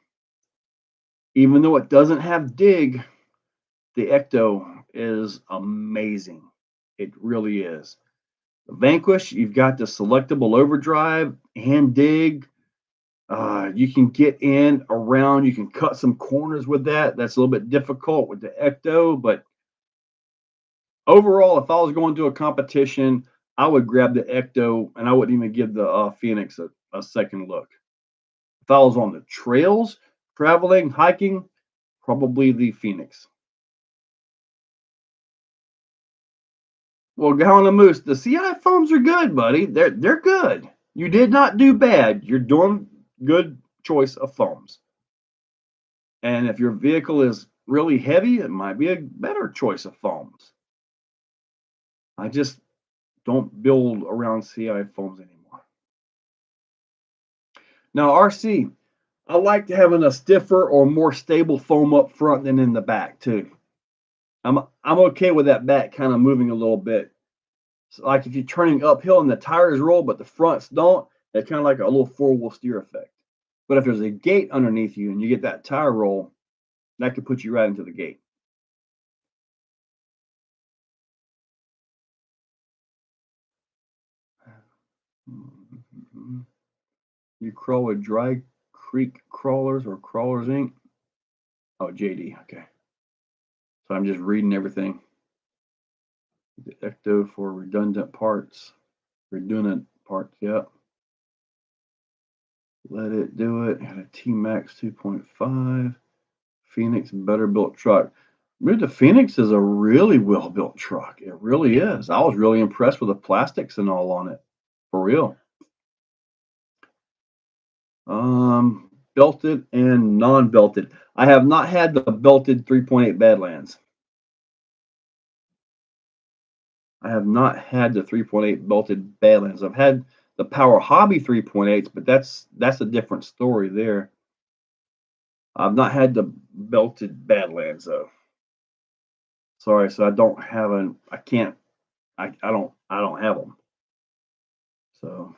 even though it doesn't have dig, the Ecto is amazing. It really is. The Vanquish, you've got the selectable overdrive and dig. You can get in around. You can cut some corners with that. That's a little bit difficult with the Ecto, but overall, if I was going to a competition, I would grab the Ecto and I wouldn't even give the Phoenix a second look. If I was on the trails, traveling, hiking, probably the Phoenix. Well, Gowan and Moose, the CI foams are good, buddy. They're good. You did not do bad. You're doing good choice of foams. And if your vehicle is really heavy, it might be a better choice of foams. I just don't build around CI foams anymore. Now, RC, I like having a stiffer or more stable foam up front than in the back too. I'm okay with that back kind of moving a little bit. So like if you're turning uphill and the tires roll, but the fronts don't, it's kind of like a little four-wheel steer effect. But if there's a gate underneath you and you get that tire roll, that could put you right into the gate. You crawl with Dry Creek Crawlers or Crawlers Inc. Oh, JD. Okay. So I'm just reading everything. The Ecto for redundant parts. Redundant parts, yep. Let it do it. Had a T-Max 2.5. Phoenix better built truck. The Phoenix is a really well built truck. It really is. I was really impressed with the plastics and all on it. For real. Belted and non-belted. I have not had the belted 3.8 Badlands. I have not had the 3.8 belted Badlands. I've had the Power Hobby 3.8s, but that's a different story there. I've not had the belted Badlands though. Sorry, so I don't have an. I can't. I don't have them. So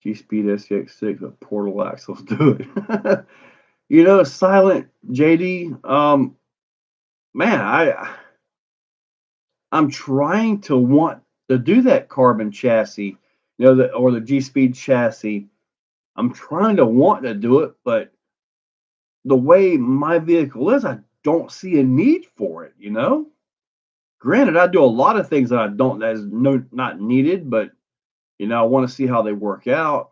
G-Speed SCX6 with portal axles. Do it. Silent JD. Man, I'm trying to want to do that carbon chassis, or the G-Speed chassis. I'm trying to want to do it, but the way my vehicle is, I don't see a need for it. Granted, I do a lot of things that is not needed, but I want to see how they work out.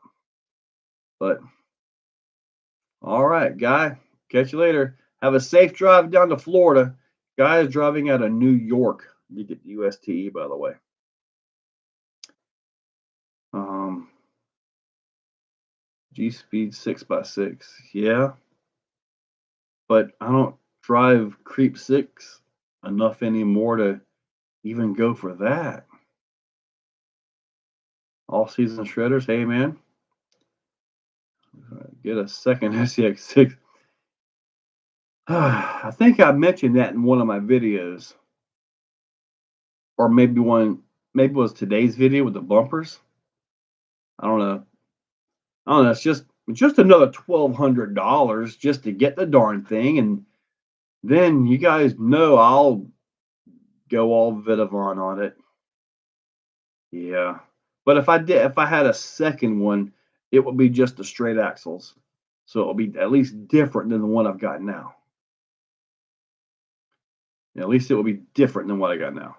But all right, guy, catch you later. Have a safe drive down to Florida. Guy is driving out of New York. You get the USTE, by the way. G-Speed 6x6, yeah, but I don't drive Creep 6 enough anymore to even go for that. All season shredders, hey man, get a second SCX6. I think I mentioned that in one of my videos, or maybe it was today's video with the bumpers. I don't know. It's just another $1,200 just to get the darn thing, and then you guys know I'll go all Vitavon on it. Yeah, but if I had a second one, it would be just the straight axles, so it'll be at least different than the one I've got now. At least it will be different than what I got now.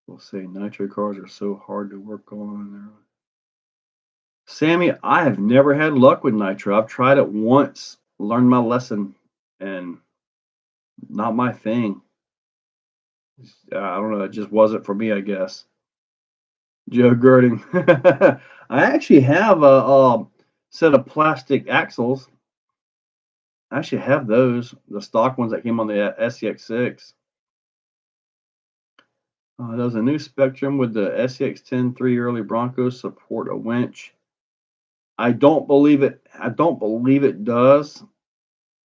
We'll say nitro cars are so hard to work on. Sammy, I have never had luck with nitro. I've tried it once, learned my lesson, and not my thing. I don't know. It just wasn't for me, I guess. Joe Girding. I actually have a set of plastic axles. I actually have those, the stock ones that came on the SCX6. Does a new Spectrum with the SCX10 3 early Broncos support a winch? I don't believe it. I don't believe it does.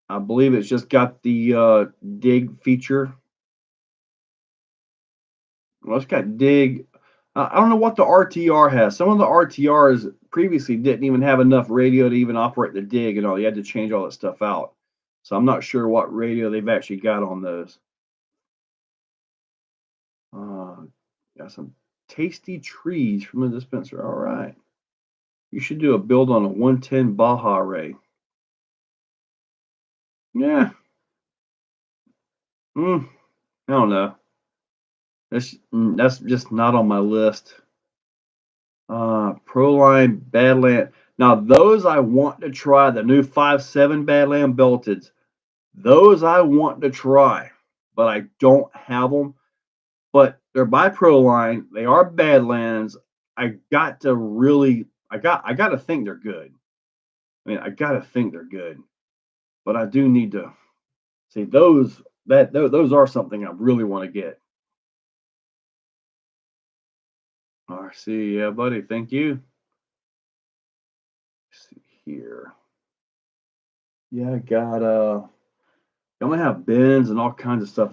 I believe it's just got the dig feature. Well, it's got dig. I don't know what the RTR has. Some of the RTRs previously didn't even have enough radio to even operate the dig and all. You had to change all that stuff out. So I'm not sure what radio they've actually got on those. Got some tasty trees from the dispenser. All right. You should do a build on a 110 Baja Ray. Yeah. I don't know. That's just not on my list. Proline Badland. Now those I want to try. The new 5.7 Badland belted. Those I want to try, but I don't have them. But they're by Proline. They are Badlands. I got to really. I got to think they're good. I mean, I got to think they're good. But I do need to see those. Those are something I really want to get. RC, yeah, buddy. Thank you. Let's see here. Yeah, I got I'm gonna have bins and all kinds of stuff.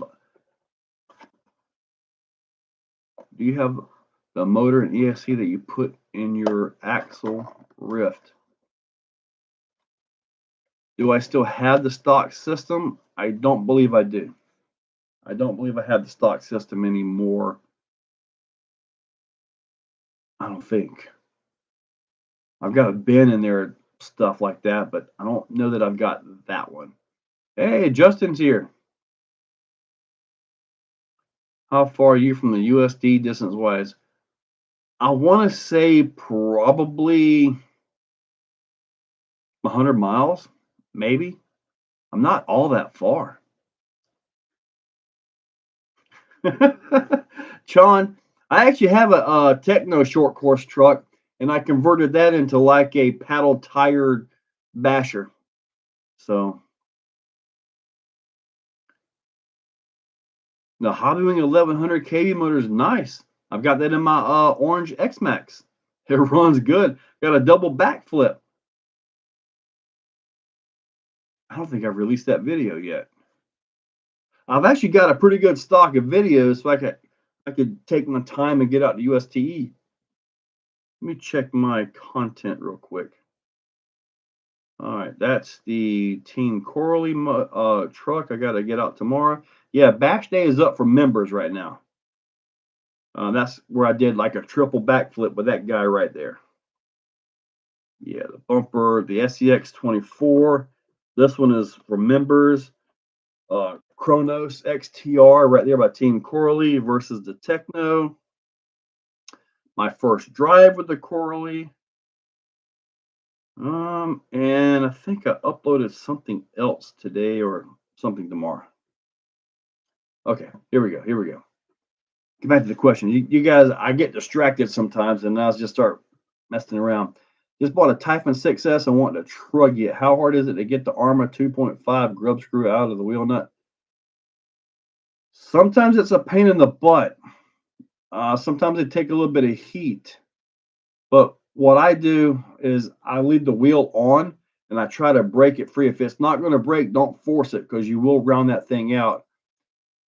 Do you have the motor and ESC that you put in your axle rift? Do I still have the stock system? I don't believe I do. I don't believe I have the stock system anymore. I don't think. I've got a bin in there, stuff like that, but I don't know that I've got that one. Hey, Justin's here. How far are you from the USD distance wise? I want to say probably 100 miles, maybe. I'm not all that far. Sean, I actually have a techno short course truck, and I converted that into like a paddle tired basher. So the Hobbywing 1100 kV motor is nice. I've got that in my orange X Max. It runs good. Got a double backflip. I don't think I've released that video yet. I've actually got a pretty good stock of videos, so I could take my time and get out to USTE. Let me check my content real quick. All right, that's the Team Coralie truck. I got to get out tomorrow. Yeah, Bash Day is up for members right now. That's where I did like a triple backflip with that guy right there. Yeah, the bumper, the SEX 24. This one is for members. Kronos XTR right there by Team Coralie versus the Techno. My first drive with the Coralie. And I think I uploaded something else today or something tomorrow. Okay, here we go. Here we go. Get back to the question. You guys, I get distracted sometimes, and I just start messing around. Just bought a Typhon 6S and want to trug it. How hard is it to get the Arma 2.5 grub screw out of the wheel nut? Sometimes it's a pain in the butt. Sometimes it takes a little bit of heat. But what I do is I leave the wheel on and I try to break it free. If it's not going to break, don't force it because you will round that thing out.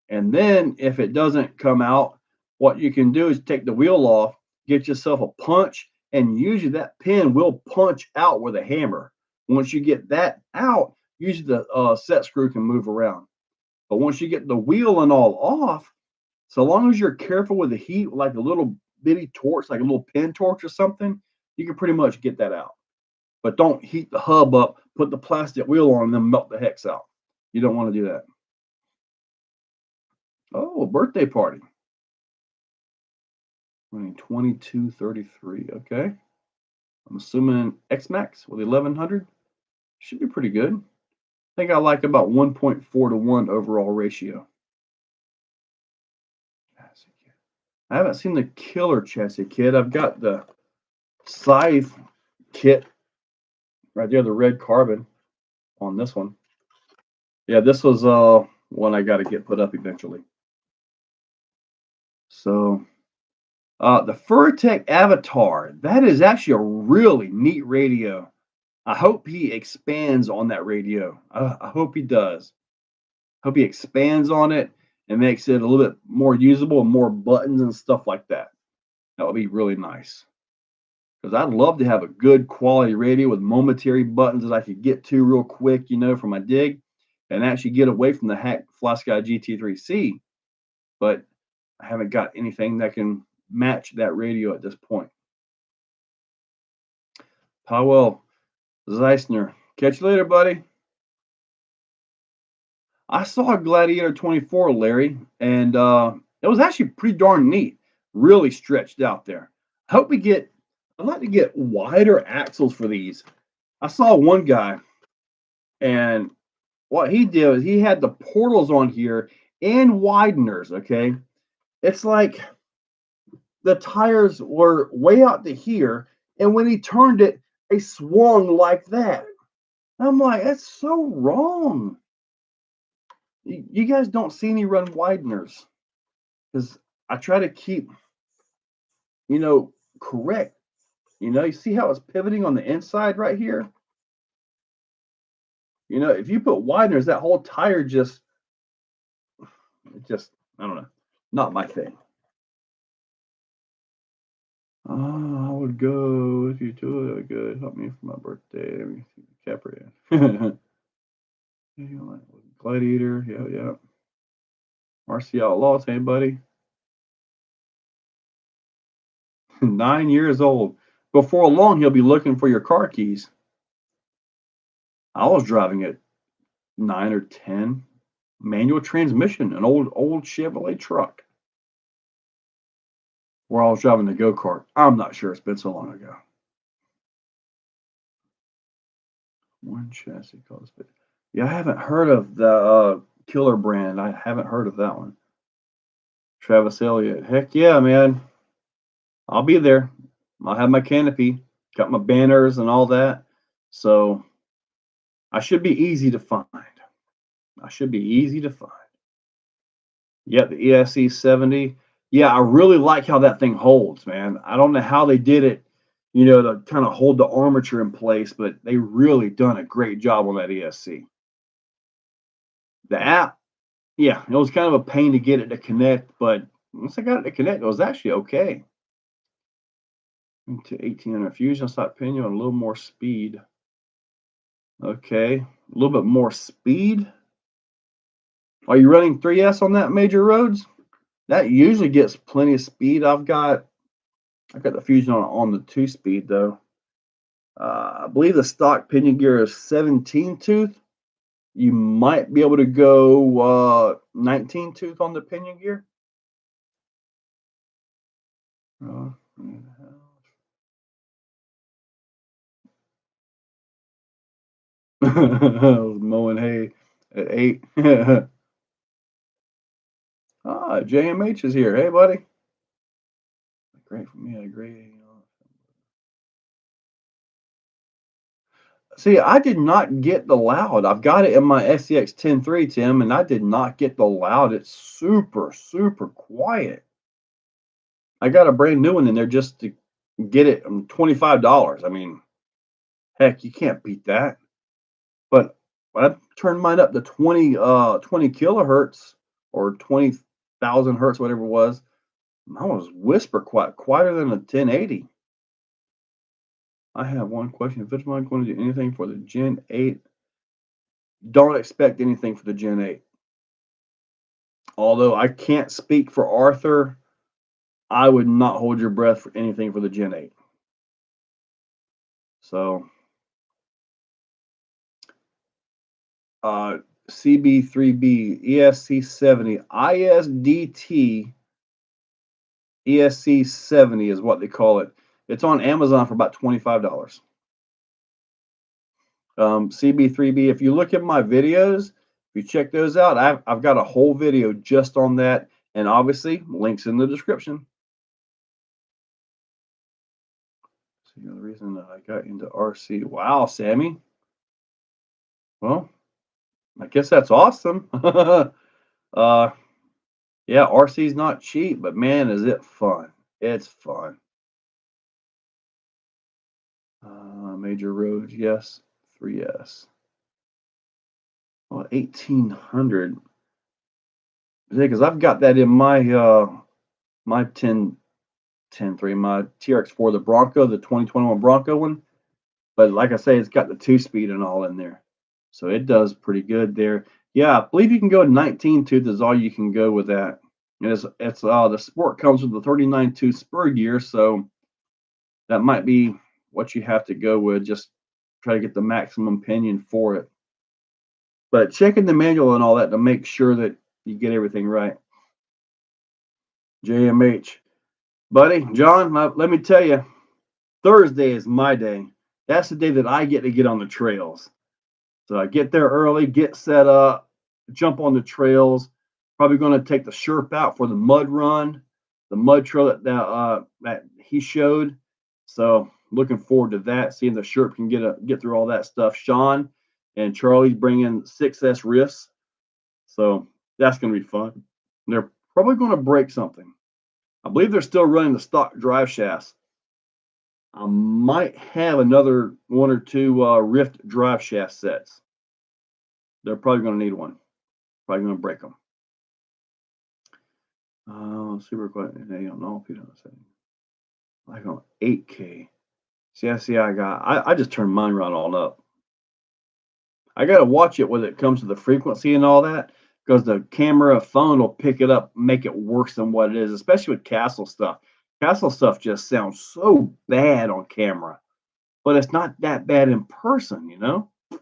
And then if it doesn't come out, what you can do is take the wheel off, get yourself a punch, and usually that pin will punch out with a hammer. Once you get that out, usually the set screw can move around. But once you get the wheel and all off, so long as you're careful with the heat, like a little bitty torch, like a little pin torch or something, you can pretty much get that out. But don't heat the hub up, put the plastic wheel on, and then melt the hex out. You don't want to do that. Oh, a birthday party. 2233. Okay. I'm assuming X Max with 1100 should be pretty good. I think I like about 1.4 to 1 overall ratio. I haven't seen the killer chassis kit. I've got the scythe kit right there, the red carbon on this one. Yeah, this was one I got to get put up eventually. So the Furtech Avatar, that is actually a really neat radio. I hope he expands on that radio. I hope he does. I hope he expands on it and makes it a little bit more usable and more buttons and stuff like that. That would be really nice. Because I'd love to have a good quality radio with momentary buttons that I could get to real quick, you know, for my dig and actually get away from the hack FlySky GT3C. But I haven't got anything that can match that radio at this point. Powell Zeissner. Catch you later, buddy. I saw a Gladiator 24, Larry, and it was actually pretty darn neat. Really stretched out there. I hope we get. I'd like to get wider axles for these. I saw one guy, and what he did was he had the portals on here and wideners. Okay, it's like the tires were way out to here, and when he turned it, they swung like that. I'm like, that's so wrong. You guys don't see me run wideners because I try to keep, you know, correct. You see how it's pivoting on the inside right here? If you put wideners, that whole tire just, I don't know, not my thing. Oh, I would go if you do it good. Help me for my birthday. Let me see Capri. Gladiator, yeah. RC Outlaws, hey buddy. 9 years old. Before long, he'll be looking for your car keys. I was driving at 9 or 10. Manual transmission, an old Chevrolet truck. Where I was driving the go-kart. I'm not sure. It's been so long ago. One chassis called it. Yeah, I haven't heard of the Killer brand. I haven't heard of that one. Travis Elliott. Heck yeah, man. I'll be there. I'll have my canopy, got my banners and all that. So I should be easy to find. I should be easy to find. Yeah, the ESC 70. Yeah, I really like how that thing holds, man. I don't know how they did it, to kind of hold the armature in place, but they really done a great job on that ESC. The app, yeah, it was kind of a pain to get it to connect, but once I got it to connect, it was actually okay. Into 1800 fusion slot pinion, a little more speed. Okay, a little bit more speed. Are you running 3S on that major roads? That usually gets plenty of speed. I've got the fusion on the 2-speed though. I believe the stock pinion gear is 17 tooth. You might be able to go 19 tooth on the pinion gear. I was mowing hay at 8. JMH is here. Hey, buddy. Great for me. Great. See, I did not get the loud. I've got it in my SCX 10.3, Tim, and I did not get the loud. It's super, super quiet. I got a brand new one in there just to get it. $25. I mean, heck, you can't beat that. But when I turned mine up to 20 kilohertz or 20,000 hertz, whatever it was, mine was whisper quiet, quieter than a 1080. I have one question. If it's not going to do anything for the Gen 8, don't expect anything for the Gen 8. Although I can't speak for Arthur, I would not hold your breath for anything for the Gen 8. So, CB3B, ESC70, ISDT, ESC70 is what they call it. It's on Amazon for about $25. CB3B, if you look at my videos, if you check those out, I've got a whole video just on that, and obviously links in the description. So the reason that I got into RC, wow, Sammy. Well, I guess that's awesome. Yeah, RC's not cheap, but man, is it fun. It's fun. Major roads, yes. 3S. Well, 1800. Because I've got that in my my 10.3, my TRX4, the Bronco, the 2021 Bronco one. But like I say, it's got the 2-speed and all in there. So it does pretty good there. Yeah, I believe you can go 19 tooth is all you can go with that. And it's the Sport comes with the 39 tooth spur gear, so that might be what you have to go with. Just try to get the maximum pinion for it. But checking the manual and all that to make sure that you get everything right. JMH. Buddy, John, let me tell you, Thursday is my day. That's the day that I get on the trails. So I get there early, get set up, jump on the trails. Probably going to take the Sherp out for the mud run, the mud trail that he showed. So looking forward to that. Seeing the Sherp can get through all that stuff. Sean and Charlie's bringing 6S riffs, so that's going to be fun. They're probably going to break something. I believe they're still running the stock drive shafts. I might have another one or two Rift drive shaft sets. They're probably going to need one. Probably going to break them. Super quiet. They don't know if you don't say. Like on 8K. See, I just turned mine right on up. I got to watch it when it comes to the frequency and all that, because the camera phone will pick it up, make it worse than what it is, especially with Castle stuff. Castle stuff just sounds so bad on camera, but it's not that bad in person, you know? Hit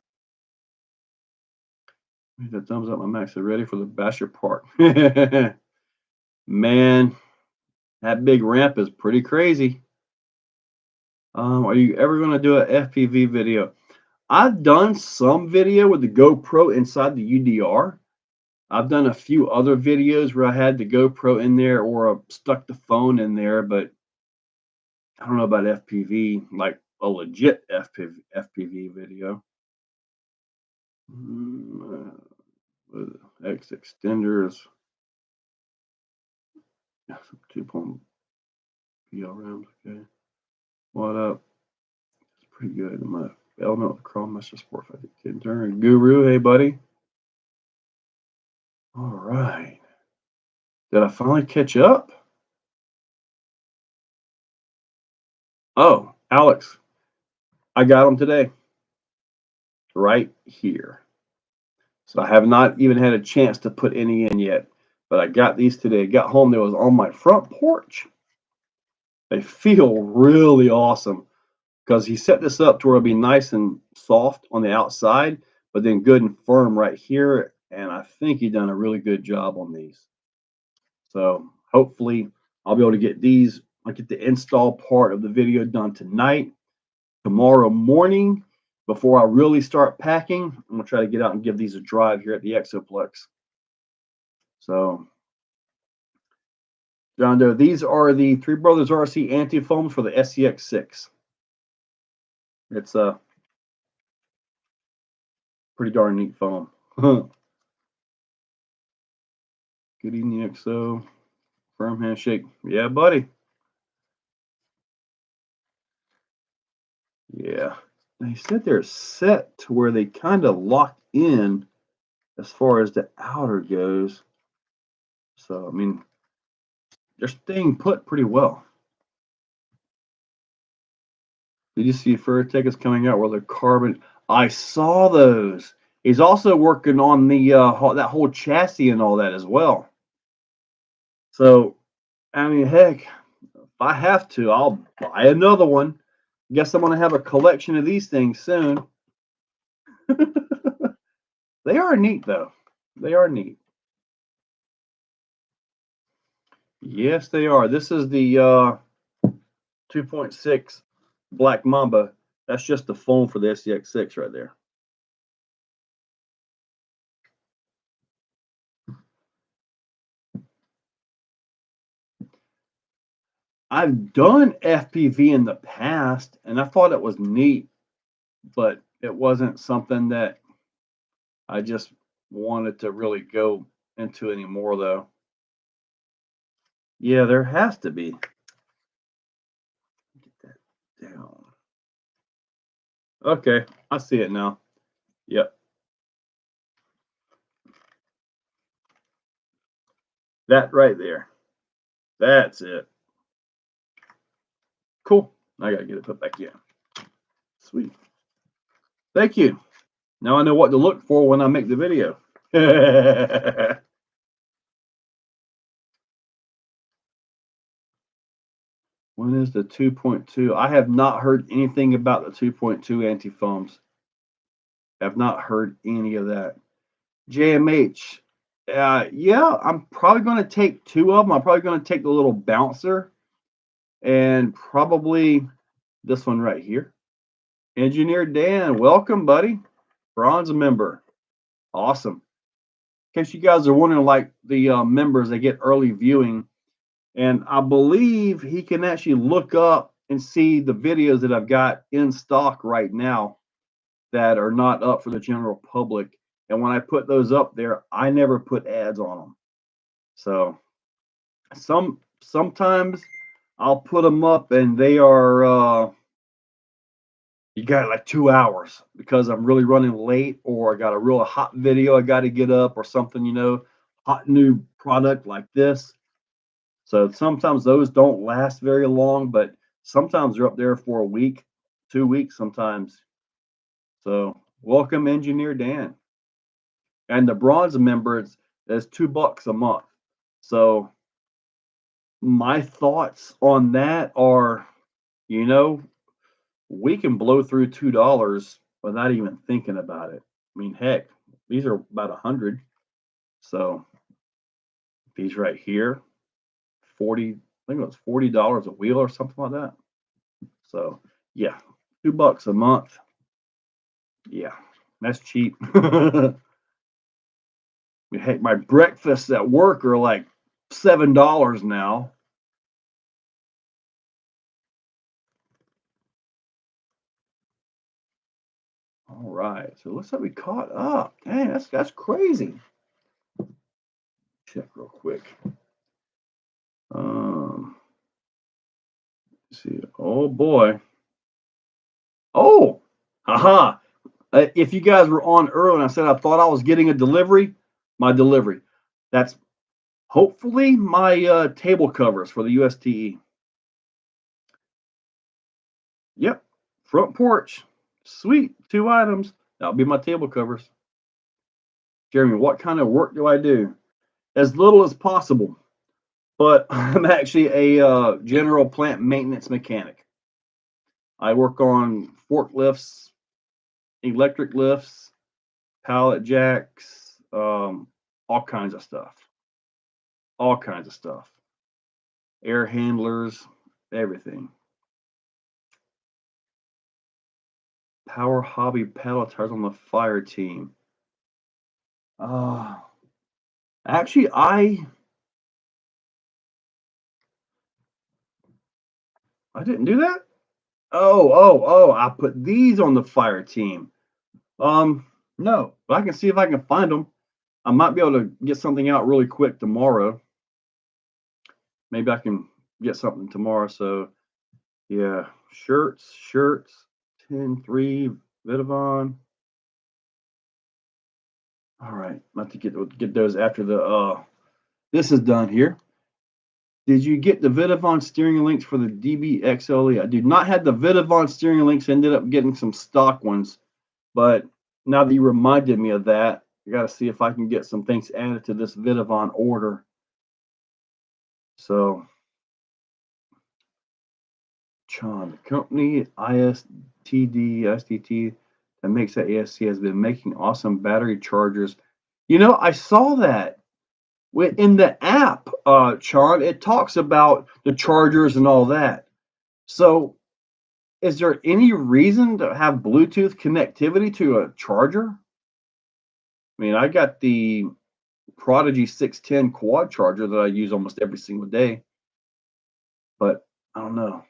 the thumbs up, my Max. Are ready for the Basher Park. Man, that big ramp is pretty crazy. Are you ever going to do a FPV video? I've done some video with the GoPro inside the UDR. I've done a few other videos where I had the GoPro in there or stuck the phone in there, but I don't know about FPV, like a legit FPV video. X extenders. 2.0 PL rounds. Okay. What up? It's pretty good. My element with Chrome Master Sport 50 turn. Guru, hey buddy. All right. Did I finally catch up? Oh, Alex. I got them today. Right here. So I have not even had a chance to put any in yet, but I got these today. Got home, there was on my front porch. They feel really awesome because he set this up to where it'll be nice and soft on the outside, but then good and firm right here. And I think he done a really good job on these. So hopefully I'll be able to get these. I'll get the install part of the video done tonight. Tomorrow morning, before I really start packing, I'm going to try to get out and give these a drive here at the Exoplex. So, John Doe, these are the Three Brothers RC anti-foams for the SCX6. It's a pretty darn neat foam. Good evening, XO. Firm handshake. Yeah, buddy. Yeah. They said they're set to where they kind of lock in as far as the outer goes. So, I mean, they're staying put pretty well. Did you see Fur tickets coming out where the carbon? I saw those. He's also working on the that whole chassis and all that as well. So, I mean, heck, if I have to, I'll buy another one. Guess I'm gonna have a collection of these things soon. They are neat, though. They are neat. Yes, they are. This is the 2.6 Black Mamba. That's just the foam for the SCX6 right there. I've done FPV in the past, and I thought it was neat, but it wasn't something that I just wanted to really go into anymore, though. Yeah, there has to be. Get that down. Okay, I see it now. Yep. That right there. That's it. Cool. I gotta get it put back in. Sweet. Thank you. Now I know what to look for when I make the video. When is the 2.2? I have not heard anything about the 2.2 anti-foams. Have not heard any of that. JMH. Yeah, I'm probably going to take two of them. I'm probably going to take the little bouncer and probably this one right here. Engineer Dan, welcome, buddy. Bronze member. Awesome. In case you guys are wondering, like the members, they get early viewing. And I believe he can actually look up and see the videos that I've got in stock right now that are not up for the general public. And when I put those up there, I never put ads on them. So sometimes I'll put them up and they are you got like 2 hours because I'm really running late or I got a real hot video I got to get up or something, hot new product like this. So sometimes those don't last very long, but sometimes they're up there for a week, 2 weeks sometimes. So welcome, Engineer Dan. And the bronze members is $2 a month. So my thoughts on that are, you know, we can blow through $2 without even thinking about it. I mean, heck, these are about 100. So these right here, 40, I think it was $40 a wheel or something like that. So yeah, $2 a month. Yeah, that's cheap. Heck, my breakfasts at work are like $7 now. All right, so looks like we caught up. Dang, that's crazy. Check real quick. Let's see. Oh boy. Oh, haha. If you guys were on early and I said I thought I was getting a delivery, my delivery. That's hopefully my table covers for the USTE. Yep, front porch. Sweet, 2 items. That'll be my table covers. Jeremy, what kind of work do I do? As little as possible, but I'm actually a general plant maintenance mechanic. I work on forklifts, electric lifts, pallet jacks, all kinds of stuff. All kinds of stuff. Air handlers, everything. Power hobby paddle tires on the fire team. Uh, actually, I didn't do that. Oh! I put these on the fire team. No, but I can see if I can find them. I might be able to get something out really quick tomorrow. Maybe I can get something tomorrow. So yeah, shirts, 10-3, Vidavon. All right, I have to get those after the this is done here. Did you get the Vidavon steering links for the DBXLE? I did not have the Vidavon steering links. Ended up getting some stock ones, but now that you reminded me of that, I got to see if I can get some things added to this Vidavon order. So, Chan, the company ISTT that makes that ASC has been making awesome battery chargers. I saw that in the app, Chan. It talks about the chargers and all that. So, is there any reason to have Bluetooth connectivity to a charger? I mean, I got the Prodigy 610 quad charger that I use almost every single day, but I don't know.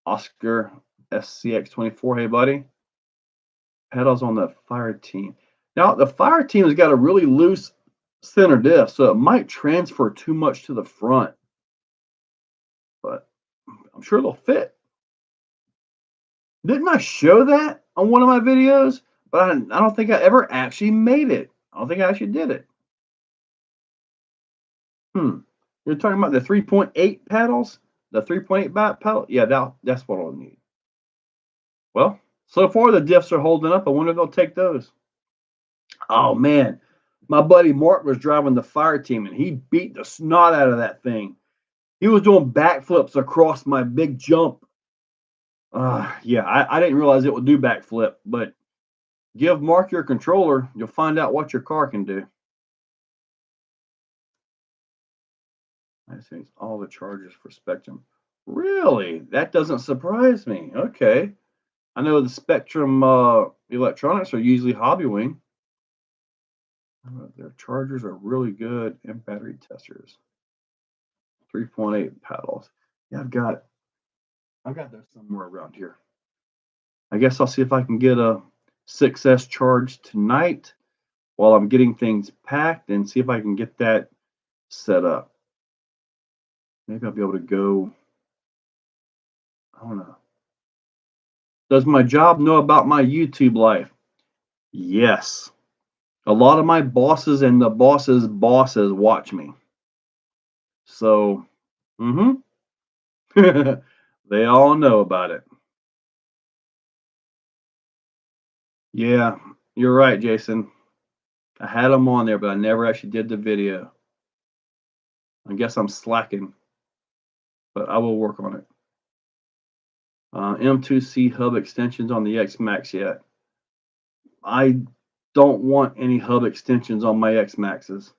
Oscar SCX24, hey buddy. Pedals on the fire team. Now, the fire team has got a really loose center diff, so it might transfer too much to the front, but I'm sure they'll fit. Didn't I show that on one of my videos? But I don't think I ever actually made it. I don't think I actually did it. You're talking about the 3.8 paddles? The 3.8 bat paddle? Yeah, that's what I'll need. Well, so far the diffs are holding up. I wonder if they'll take those. Oh man, my buddy Mark was driving the fire team and he beat the snot out of that thing. He was doing backflips across my big jump. Yeah, I didn't realize it would do backflip, but Give Mark your controller. You'll find out what your car can do. I think all the chargers for Spectrum. Really? That doesn't surprise me. Okay. I know the Spectrum electronics are usually Hobbywing. Their chargers are really good and battery testers. 3.8 paddles. Yeah, I've got those somewhere around here. I guess I'll see if I can get a 6S charge tonight while I'm getting things packed and see if I can get that set up. Maybe I'll be able to go. I don't know. Does my job know about my YouTube life? Yes. A lot of my bosses and the bosses' bosses watch me. So, they all know about it. Yeah, you're right, Jason. I had them on there, but I never actually did the video. I guess I'm slacking, but I will work on it. M2C hub extensions on the X Max yet. I don't want any hub extensions on my X Maxes.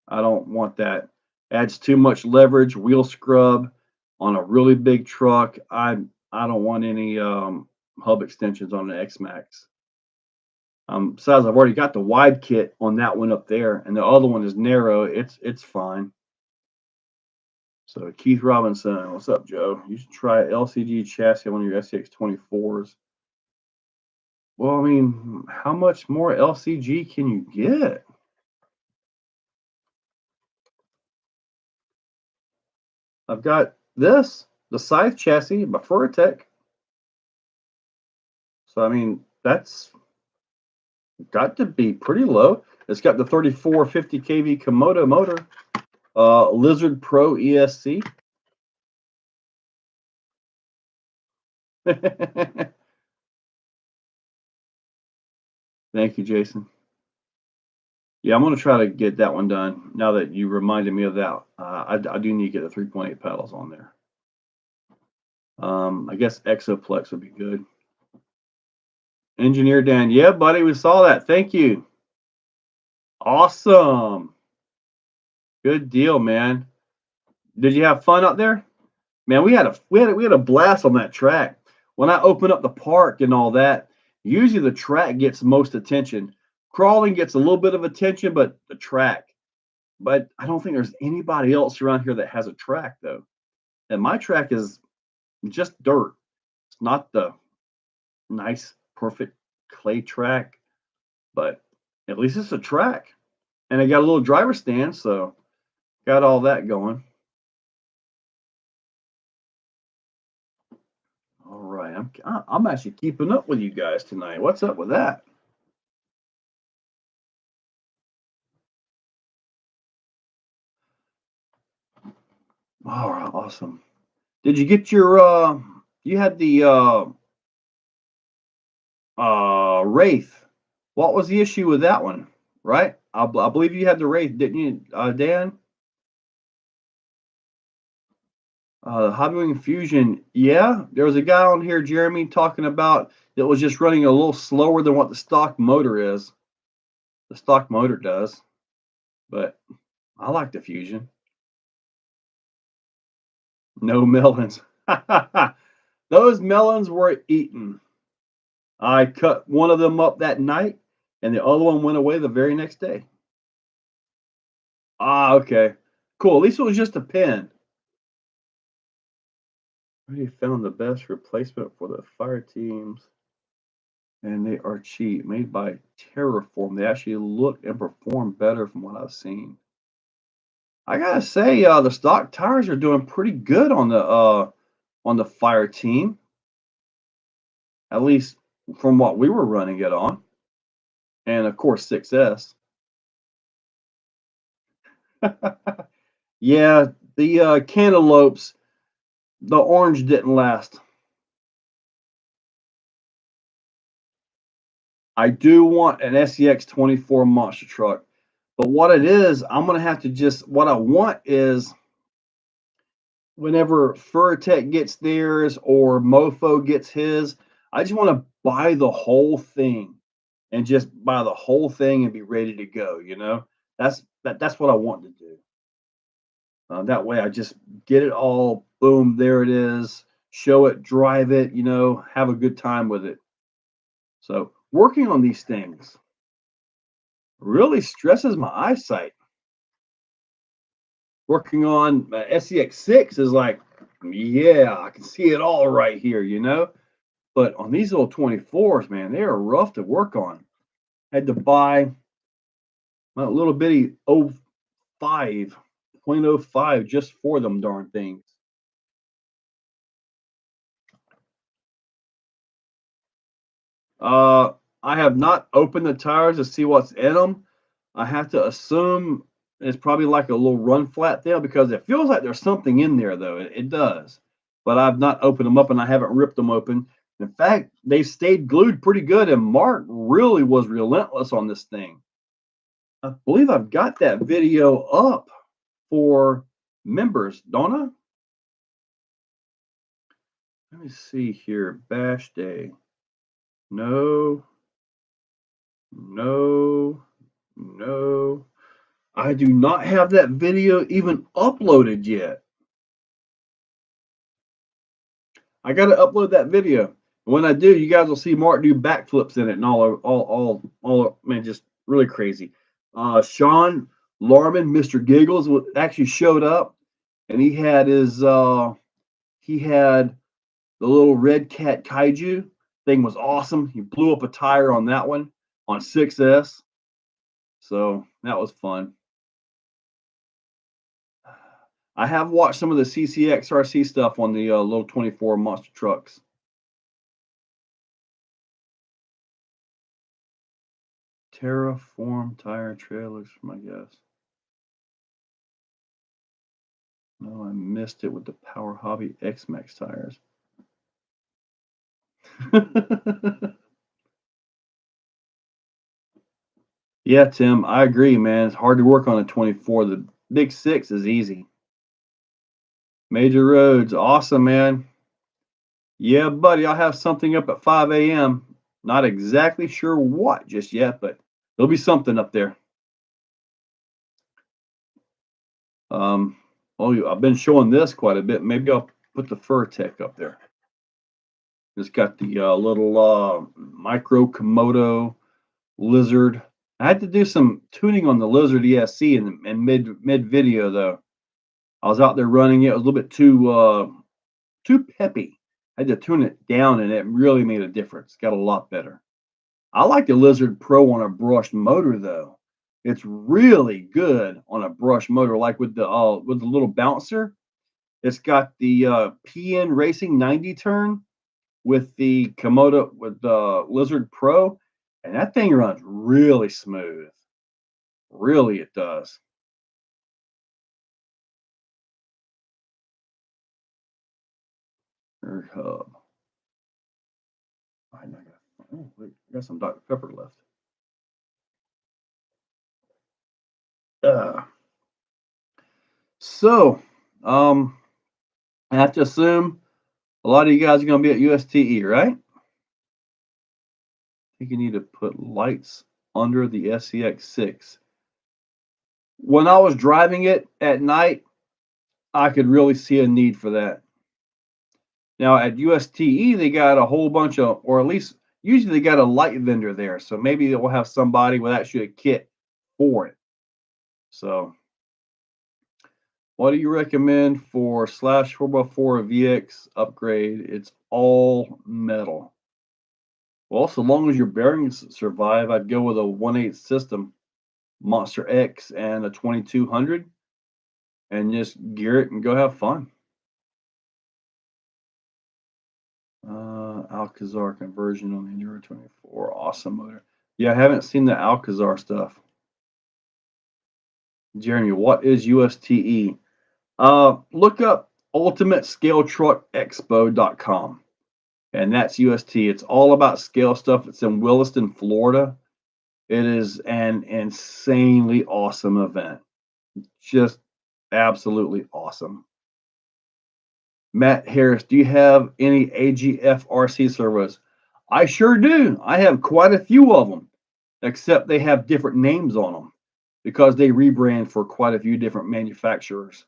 I don't want that. Adds too much leverage, wheel scrub on a really big truck. I don't want any hub extensions on the X Max. Besides, I've already got the wide kit on that one up there, and the other one is narrow. It's fine. So Keith Robinson, what's up, Joe? You should try LCG chassis on your SCX 24s. Well, I mean, how much more LCG can you get? I've got this, the Scythe chassis by Furatech. So, I mean, that's got to be pretty low. It's got the 3450 kV Komodo motor, Lizard Pro ESC. Thank you, Jason. Yeah, I'm going to try to get that one done now that you reminded me of that. I do need to get the 3.8 pedals on there. I guess Exoplex would be good. Engineer Dan, yeah, buddy, we saw that. Thank you. Awesome. Good deal, man. Did you have fun up there? Man, we had a blast on that track. When I open up the park and all that, usually the track gets most attention. Crawling gets a little bit of attention, but the track. But I don't think there's anybody else around here that has a track though. And my track is just dirt. It's not the nice, perfect clay track, but at least it's a track. And I got a little driver stand, so got all that going. All right, I'm actually keeping up with you guys tonight. What's up with that? All right, awesome. Did you get your you had the Wraith? What was the issue with that one? Right? I believe you had the Wraith, didn't you, Dan? Hobbywing Fusion. Yeah, there was a guy on here, Jeremy, talking about it was just running a little slower than what the stock motor is. The stock motor does, but I like the Fusion. No melons. Those melons were eaten. I cut one of them up that night, and the other one went away the very next day. Ah, okay. Cool. At least it was just a pen. Already found the best replacement for the fire teams, and they are cheap, made by Terraform. They actually look and perform better from what I've seen. I gotta say, the stock tires are doing pretty good on the fire team, at least from what we were running it on, and of course 6S. Yeah, the cantaloupes, the orange didn't last. I do want an SEX 24 monster truck, but what it is, I'm gonna have to what I want is whenever Furatech gets theirs or Mofo gets his, I just want to buy the whole thing and just buy the whole thing and be ready to go. That's what I want to do. That way, I just get it all. Boom, there it is. Show it, drive it. Have a good time with it. So working on these things really stresses my eyesight. Working on SEX6 is like, yeah, I can see it all right here. But on these little 24s, man, they are rough to work on. Had to buy a little bitty 05, 0.05 just for them darn things. I have not opened the tires to see what's in them. I have to assume it's probably like a little run flat there because it feels like there's something in there, though. It does. But I've not opened them up and I haven't ripped them open. In fact, they stayed glued pretty good, and Mark really was relentless on this thing. I believe I've got that video up for members, don't I? Let me see here. Bash day. No, no, no. I do not have that video even uploaded yet. I got to upload that video. When I do, you guys will see Mark do backflips in it and all. Man, just really crazy. Sean Larman, Mr. Giggles, actually showed up, and he had the little red cat kaiju thing was awesome. He blew up a tire on that one on 6S, so that was fun. I have watched some of the CCXRC stuff on the little 24 monster trucks. Terraform tire trailers, my guess. No, I missed it with the Power Hobby X-Max tires. Yeah, Tim, I agree, man. It's hard to work on a 24. The big 6 is easy. Major roads, awesome, man. Yeah, buddy, I'll have something up at 5 a.m. Not exactly sure what just yet, but there'll be something up there. I've been showing this quite a bit. Maybe I'll put the Fur Tech up there. It's got the little micro Komodo lizard. I had to do some tuning on the lizard ESC in mid video though. I was out there running it. It was a little bit too peppy. I had to tune it down, and it really made a difference. Got a lot better. I like the Lizard Pro on a brushed motor though. It's really good on a brush motor, like with the little bouncer. It's got the PN Racing 90 turn with the Komodo with the Lizard Pro, and that thing runs really smooth. Really, it does. Hub. Oh, wait, I got some Dr. Pepper left. So, I have to assume a lot of you guys are going to be at USTE, right? I think you need to put lights under the SEX6. When I was driving it at night, I could really see a need for that. Now at USTE, they got a whole bunch of, or at least usually they got a light vendor there. So maybe they will have somebody with actually a kit for it. So what do you recommend for slash 4x4 VX upgrade? It's all metal. Well, so long as your bearings survive, I'd go with a 1/8 system, Monster X and a 2200, and just gear it and go have fun. Alcazar conversion on the Enduro 24, awesome motor. Yeah, I haven't seen the Alcazar stuff. Jeremy, what is USTE? Look up ultimatescaletruckexpo.com, and that's UST. It's all about scale stuff. It's in Williston, Florida. It is an insanely awesome event. Just absolutely awesome. Matt Harris, do you have any AGF RC servos? I sure do. I have quite a few of them. except they have different names on them because they rebrand for quite a few different manufacturers.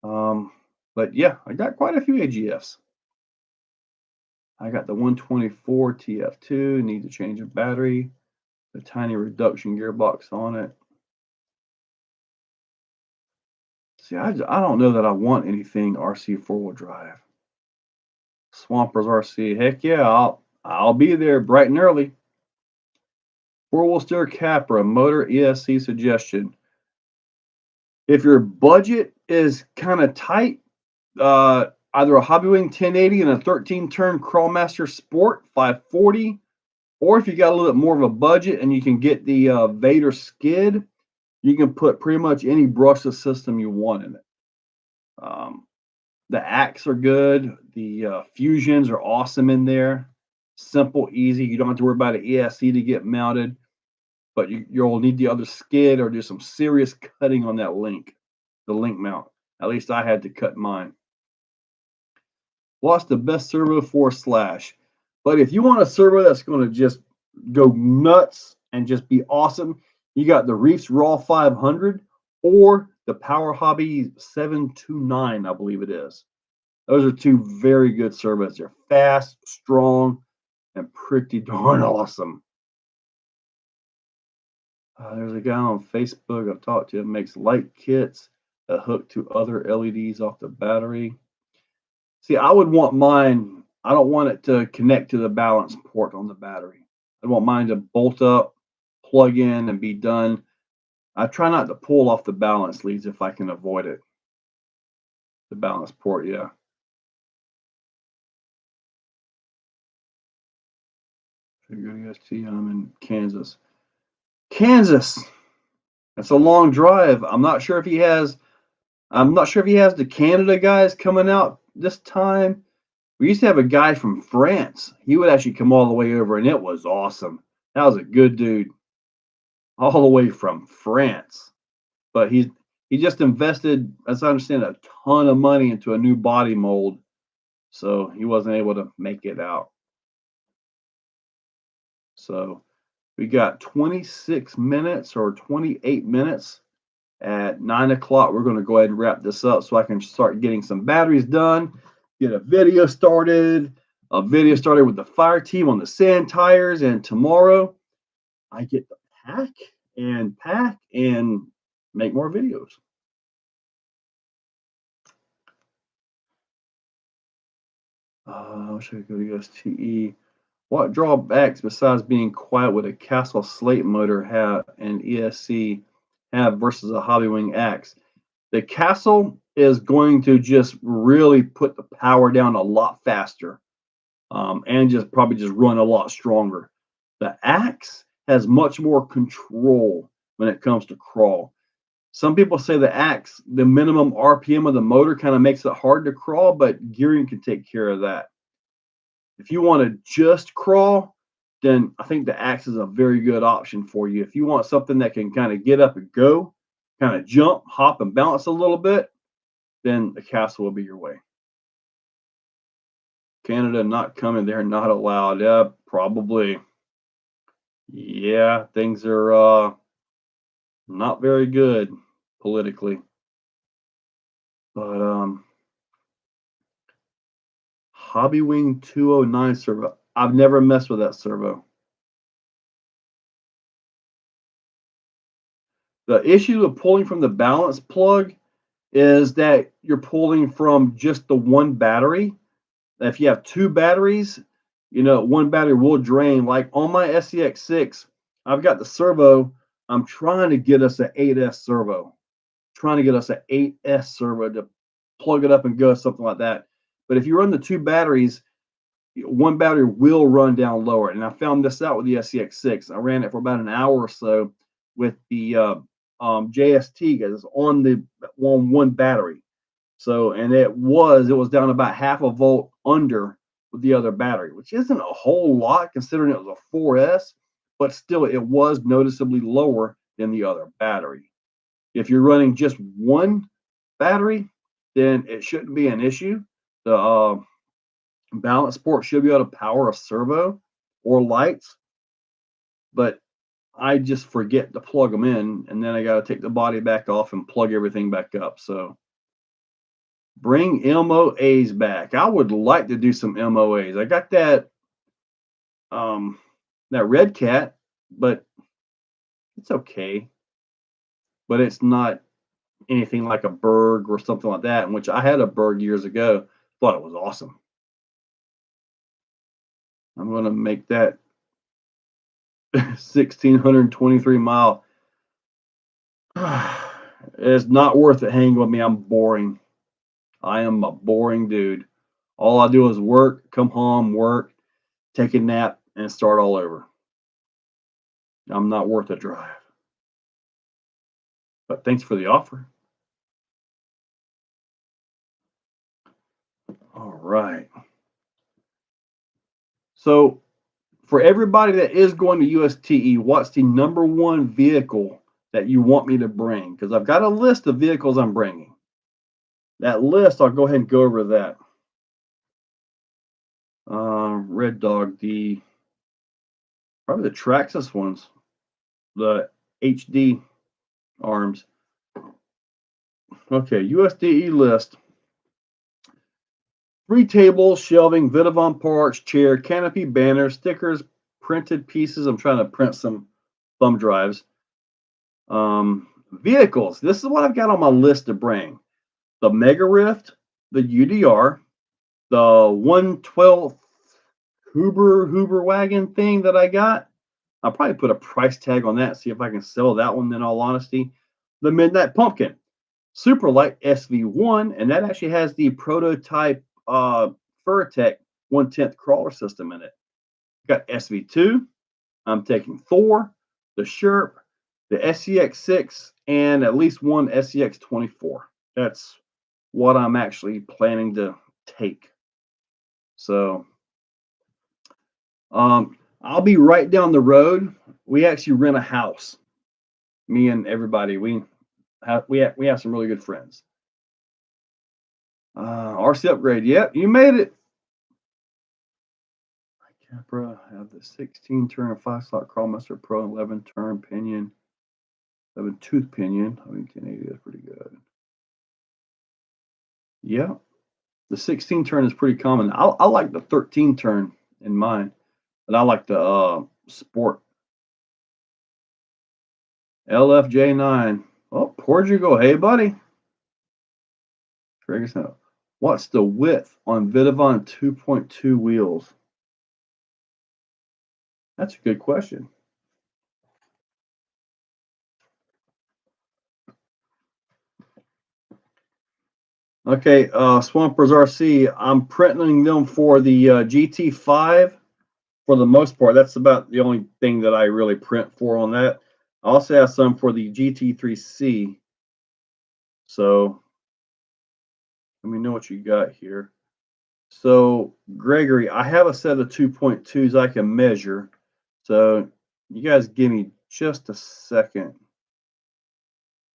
Um, but yeah, I got quite a few AGFs. I got the 124 TF2, need to change a battery, the tiny reduction gearbox on it. See, I don't know that I want anything RC four-wheel drive. Swampers RC, heck yeah, I'll be there bright and early. Four-wheel steer Capra, motor ESC suggestion. If your budget is kind of tight, either a Hobbywing 1080 and a 13-turn Crawlmaster Sport 540, or if you got a little bit more of a budget and you can get the Vader skid, you can put pretty much any brushless system you want in it. The Axe are good. The Fusions are awesome in there. Simple, easy. You don't have to worry about an ESC to get mounted, but you'll need the other skid or do some serious cutting on that link, the link mount. At least I had to cut mine. What's the best servo for Slash? But if you want a servo that's going to just go nuts and just be awesome, you got the Reefs Raw 500 or the Power Hobby 729, I believe it is. Those are two very good servos. They're fast, strong, and pretty darn awesome. There's a guy on Facebook I've talked to that makes light kits that hook to other LEDs off the battery. See, I would want mine, I don't want it to connect to the balance port on the battery. I want mine to bolt up, plug in, and be done. I try not to pull off the balance leads if I can avoid it. The balance port, yeah. I'm in Kansas. Kansas. That's a long drive. I'm not sure if he has the Canada guys coming out this time. We used to have a guy from France. He would actually come all the way over, and it was awesome. That was a good dude, all the way from France. But he just invested, as I understand, a ton of money into a new body mold, so he wasn't able to make it out. So we got 26 minutes or 28 minutes. At 9 o'clock, we're going to go ahead and wrap this up so I can start getting some batteries done, get a video started with the fire team on the sand tires, and tomorrow I get to pack and make more videos. I wish I could go to USTE. What drawbacks besides being quiet would a Castle slate motor have and ESC have versus a Hobbywing Axe? The Castle is going to just really put the power down a lot faster, and just probably just run a lot stronger. The Axe has much more control when it comes to crawl. Some people say the Axe, the minimum RPM of the motor kind of makes it hard to crawl, but gearing can take care of that. If you want to just crawl, then I think the Axe is a very good option for you. If you want something that can kind of get up and go, kind of jump, hop, and bounce a little bit, then the Castle will be your way. Canada not coming, they're not allowed. Yeah, probably. Yeah, things are not very good politically. But Hobbywing 209 servo. I've never messed with that servo. The issue of pulling from the balance plug is that you're pulling from just the one battery. If you have two batteries, one battery will drain. Like on my SCX6, I've got the servo. I'm trying to get us an 8S servo. Trying to get us an 8S servo to plug it up and go, something like that. But if you run the two batteries, one battery will run down lower. And I found this out with the SCX6. I ran it for about an hour or so with the JST guys on one battery. So, and it was down about half a volt under with the other battery, which isn't a whole lot considering it was a 4S, but still it was noticeably lower than the other battery. If you're running just one battery, then it shouldn't be an issue. The balance port should be able to power a servo or lights. but I just forget to plug them in, and then I got to take the body back off and plug everything back up. So bring MOAs back. I would like to do some MOAs. I got that that Red Cat, but it's okay. But it's not anything like a Berg or something like that, in which I had a Berg years ago. Thought it was awesome. I'm going to make that 1,623 mile. It's not worth it hanging with me. I'm boring. I am a boring dude. All I do is work, come home, work, take a nap, and start all over. I'm not worth a drive. But thanks for the offer. All right. So for everybody that is going to USTE, what's the #1 vehicle that you want me to bring? Because I've got a list of vehicles I'm bringing. That list, I'll go ahead and go over that. Red Dog, probably the Traxxas ones, the HD arms. Okay, USDE list. 3 tables, shelving, Vidavon porch, chair, canopy, banner, stickers, printed pieces. I'm trying to print some thumb drives. Vehicles. This is what I've got on my list to bring. The Mega Rift, the UDR, the 112th Huber wagon thing that I got. I'll probably put a price tag on that, see if I can sell that one in all honesty. The Midnight Pumpkin, super light SV1, and that actually has the prototype Furtec 1/10 crawler system in it. Got SV2. I'm taking Thor, the Sherp, the SCX6, and at least one SCX24. That's what I'm actually planning to take. So I'll be right down the road. We actually rent a house. Me and everybody. We have some really good friends. RC upgrade. Yep, you made it. Capra, I have the 16 turn and 5-slot Crawlmaster Pro, 11 turn pinion, 11 tooth pinion. I mean, 1080 is pretty good. Yeah, the 16 turn is pretty common. I like the 13 turn in mine, but I like the Sport. LFJ9. Oh, Portugal. Hey, buddy. What's the width on Vidavon 2.2 wheels? That's a good question. Okay, Swampers RC, I'm printing them for the GT5 for the most part. That's about the only thing that I really print for on that. I also have some for the GT3C. So let me know what you got here. So Gregory, I have a set of 2.2s I can measure. So you guys give me just a second.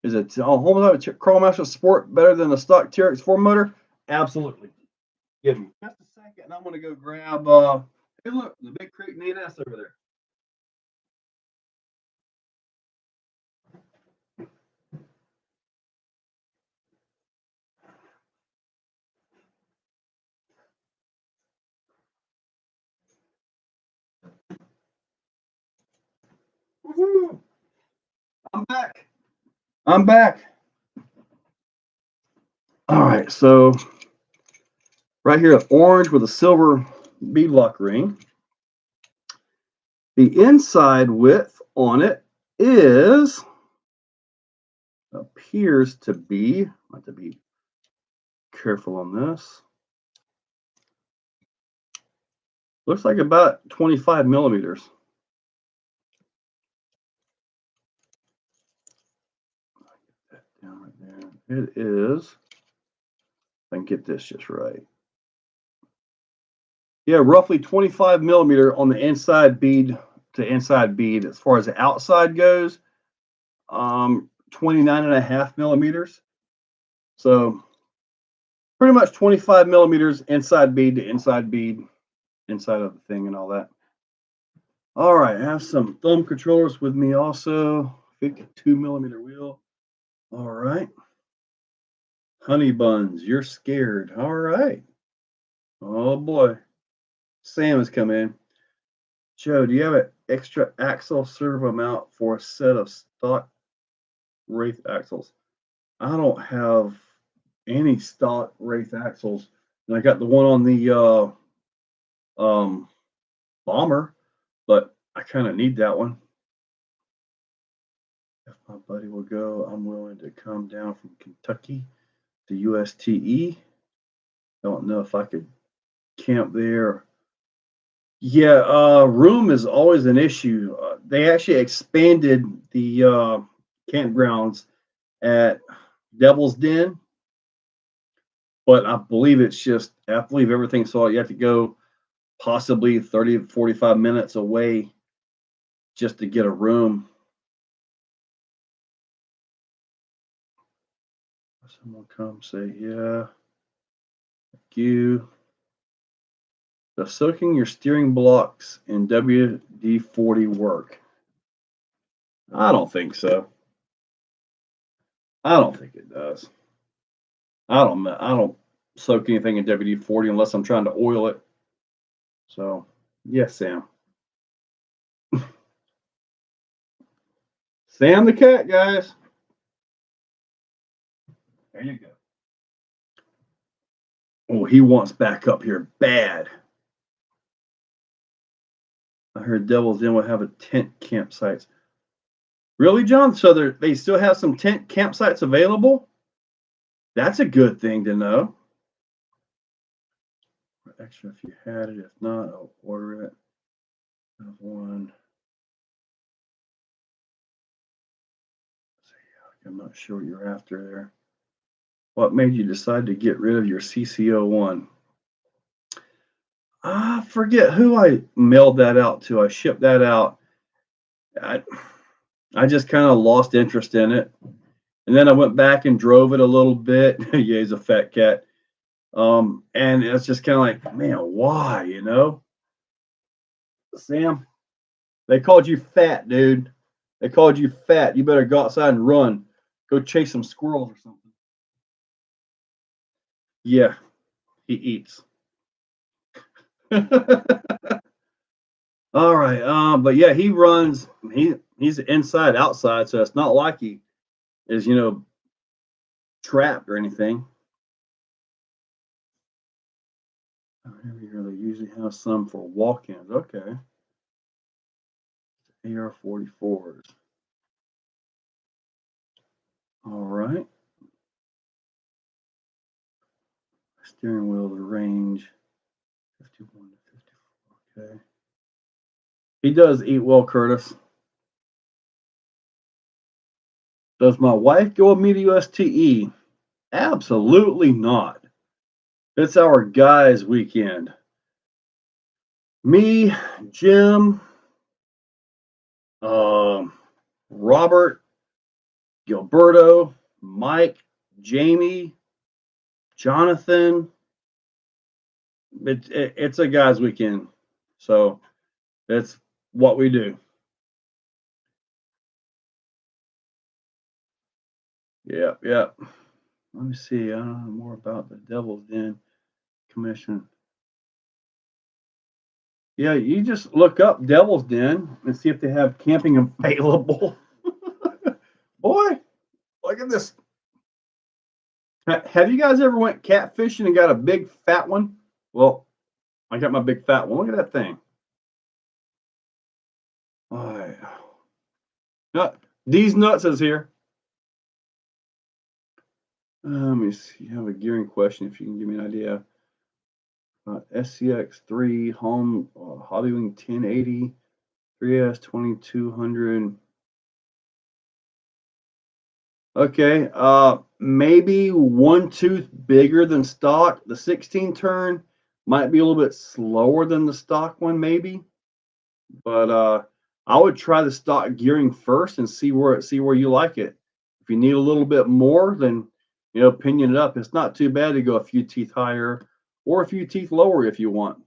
Is it Crawlmaster Sport better than the stock TRX4 motor? Absolutely. Give me just a second, and I'm going to go grab. Hey, look, the big crate and 8S over there. Woohoo! I'm back. I'm back. All right, so right here, orange with a silver beadlock ring. The inside width on it appears to be, I have to be careful on this. Looks like about 25 millimeters. Get that down right there. It is, if I can get this just right. Yeah, roughly 25 millimeter on the inside bead to inside bead. As far as the outside goes, 29.5 millimeters. So pretty much 25 millimeters inside bead to inside bead, inside of the thing and all that. All right, I have some thumb controllers with me also. 52mm wheel. All right. Honey buns, you're scared. All right. Oh boy. Sam has come in. Joe, do you have an extra axle servo mount for a set of stock Wraith axles? I don't have any stock Wraith axles. And I got the one on the bomber, but I kind of need that one. If my buddy will go, I'm willing to come down from Kentucky to USTE. Don't know if I could camp there. Yeah, room is always an issue. They actually expanded the campgrounds at Devil's Den, but I believe I believe everything. So you have to go possibly 30 to 45 minutes away just to get a room. Someone come say, yeah, thank you. Does soaking your steering blocks in WD-40 work? I don't think so. I don't think it does. I don't soak anything in WD-40 unless I'm trying to oil it. So, yes, Sam. Sam the cat, guys. There you go. Oh, he wants back up here bad. I heard Devil's Den will have a tent campsites. Really, John? So they still have some tent campsites available? That's a good thing to know. Extra if you had it. If not, I'll order it. I have one. I'm not sure what you're after there. What made you decide to get rid of your CC01? I forget who I mailed that out to. I shipped that out. I just kind of lost interest in it. And then I went back and drove it a little bit. Yeah, he's a fat cat. And it's just kind of like, man, why, Sam, they called you fat, dude. They called you fat. You better go outside and run. Go chase some squirrels or something. Yeah, he eats. All right. But yeah, he runs. He's inside outside, so it's not like he is, trapped or anything. Here they usually have some for walk-ins. Okay. AR-44s. All right. Steering wheel, the range, 51 to 54. Okay. He does eat well, Curtis. Does my wife go with me to USTE? Absolutely not. It's our guys' weekend. Me, Jim, Robert, Gilberto, Mike, Jamie, Jonathan. It's a guys' weekend, so that's what we do. Yeah. Let me see. I don't know more about the Devil's Den Commission. Yeah, you just look up Devil's Den and see if they have camping available. Boy, look at this. Have you guys ever went catfishing and got a big fat one? Well, I got my big fat one. Look at that thing. All right. These nuts is here. Let me see. You have a gearing question if you can give me an idea. SCX3 home Hobbywing 1080 3S 2200. Okay, maybe one tooth bigger than stock. The 16 turn might be a little bit slower than the stock one, maybe. But I would try the stock gearing first and see where you like it. If you need a little bit more, then pinion it up. It's not too bad to go a few teeth higher or a few teeth lower if you want.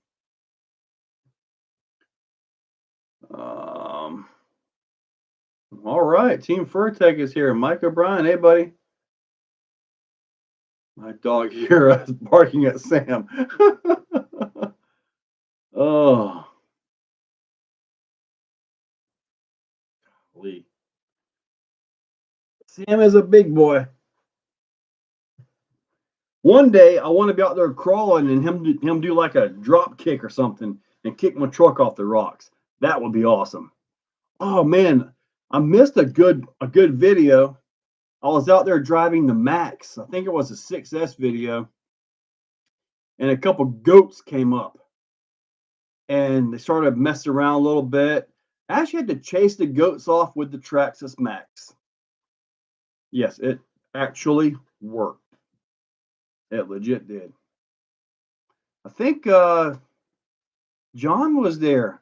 All right. Team Furtech is here. Mike O'Brien. Hey, buddy. My dog here is barking at Sam. Oh, Lee. Sam is a big boy. One day I want to be out there crawling and him do like a drop kick or something and kick my truck off the rocks. That would be awesome. Oh man, I missed a good video. I was out there driving the Max. I think it was a 6S video, and a couple goats came up and they started messing around a little bit. I actually had to chase the goats off with the Traxxas Max. Yes, it actually worked. It legit did. I think John was there,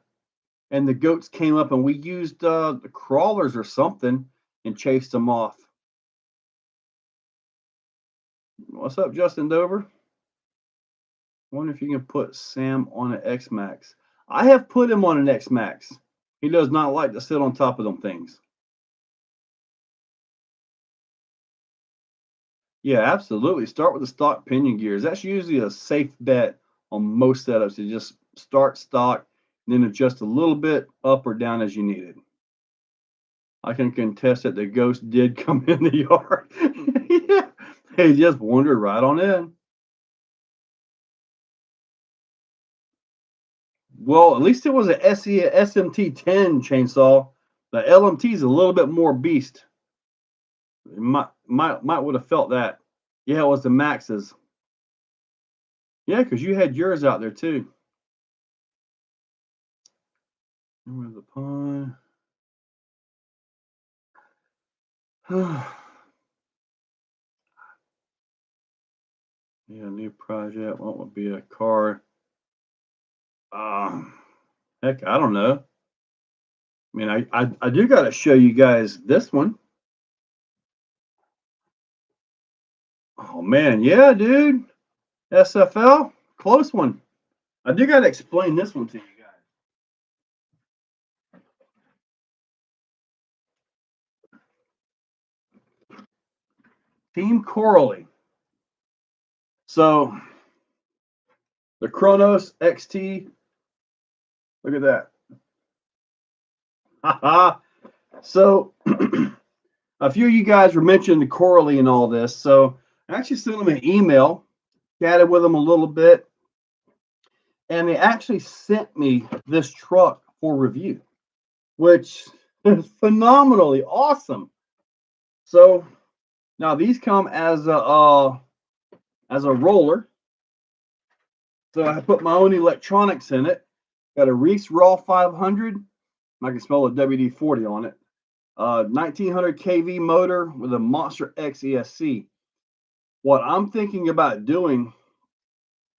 and the goats came up, and we used the crawlers or something and chased them off. What's up, Justin Dover? I wonder if you can put Sam on an X Max. I have put him on an X Max. He does not like to sit on top of them things. Yeah, absolutely. Start with the stock pinion gears. That's usually a safe bet on most setups. You just start stock and then adjust a little bit up or down as you need it. I can contest that the ghost did come in the yard. Yeah, he just wandered right on in. Well, at least it was a SMT-10 chainsaw. The LMT is a little bit more beast. You might would have felt that. Yeah, it was the Maxes. Yeah, because you had yours out there too. Remember the pun? Yeah, new project. What would be a car? Heck, I don't know. I mean, I do got to show you guys this one. Oh man, yeah, dude. SFL, close one. I do got to explain this one to you guys. Team Coralie. So the Kronos XT. Look at that. So a few of you guys were mentioning the Coralie and all this. So I actually sent them an email, chatted with them a little bit, and they actually sent me this truck for review, which is phenomenally awesome. So now these come as a roller. So I put my own electronics in it. Got a Reese Raw 500. I can smell a WD-40 on it. 1900 kV motor with a Monster X ESC. What I'm thinking about doing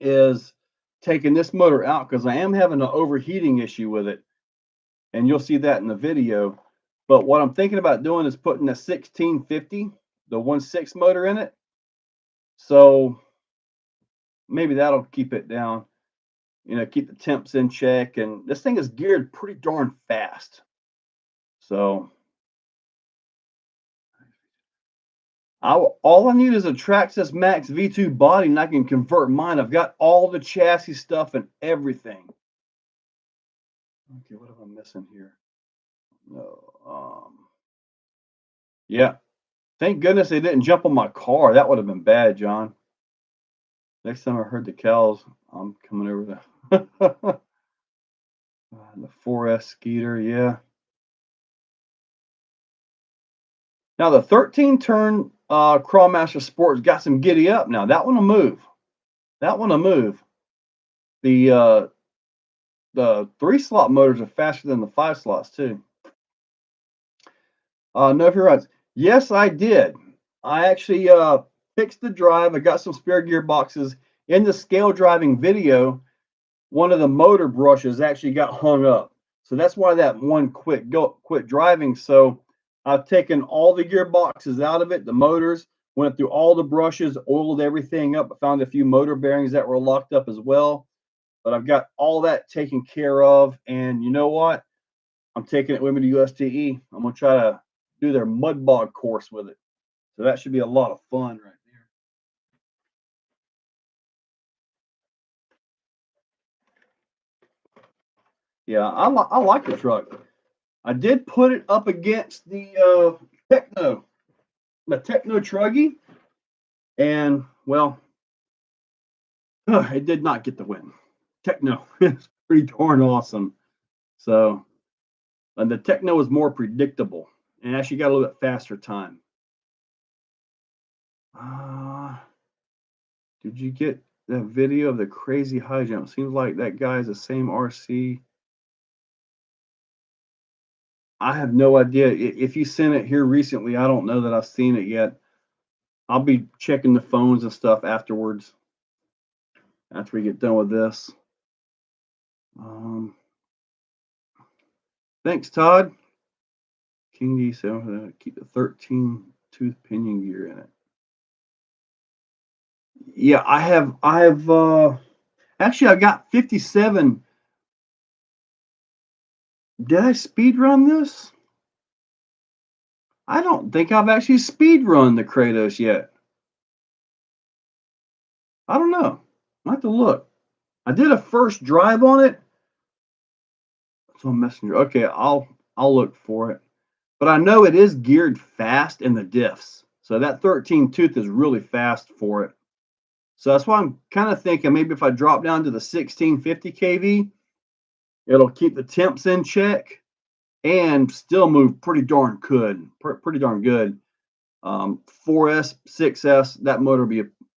is taking this motor out because I am having an overheating issue with it, and you'll see that in the video. But what I'm thinking about doing is putting a 1650, the 1.6 motor in it. So maybe that'll keep it down, keep the temps in check. And this thing is geared pretty darn fast. So all I need is a Traxxas Max V2 body, and I can convert mine. I've got all the chassis stuff and everything. Okay, what am I missing here? No. Yeah. Thank goodness they didn't jump on my car. That would have been bad, John. Next time I heard the cows, I'm coming over there. The 4S Skeeter, yeah. Now the 13-turn Crawlmaster Sport's got some giddy up. Now that one will move. That one will move. The 3-slot motors are faster than the 5 slots too. No, if you're right. Yes, I did. I actually fixed the drive. I got some spare gearboxes. In the scale driving video, one of the motor brushes actually got hung up. So that's why that one quit driving. So I've taken all the gearboxes out of it, the motors, went through all the brushes, oiled everything up. I found a few motor bearings that were locked up as well. But I've got all that taken care of. And you know what? I'm taking it with me to USTE. I'm going to try to do their mud bog course with it. So that should be a lot of fun right there. Yeah, I like the truck. I did put it up against the Techno Truggy, and well, it did not get the win. Techno is pretty darn awesome. So, and the Techno is more predictable and actually got a little bit faster time. Did you get that video of the crazy high jump? Seems like that guy is the same RC. I have no idea. If you sent it here recently, I don't know that I've seen it yet. I'll be checking the phones and stuff afterwards. After we get done with this. Thanks, Todd. King D said keep the 13 tooth pinion gear in it. Yeah, I have actually I got 57. Did I speed run this? I don't think I've actually speed run the Kratos yet. I don't know. I have to look. I did a first drive on it. It's on Messenger. Okay, I'll look for it. But I know it is geared fast in the diffs. So that 13 tooth is really fast for it. So that's why I'm kind of thinking maybe if I drop down to the 1650 kV, it'll keep the temps in check and still move pretty darn good. Pretty darn good. 4S, 6S, that motor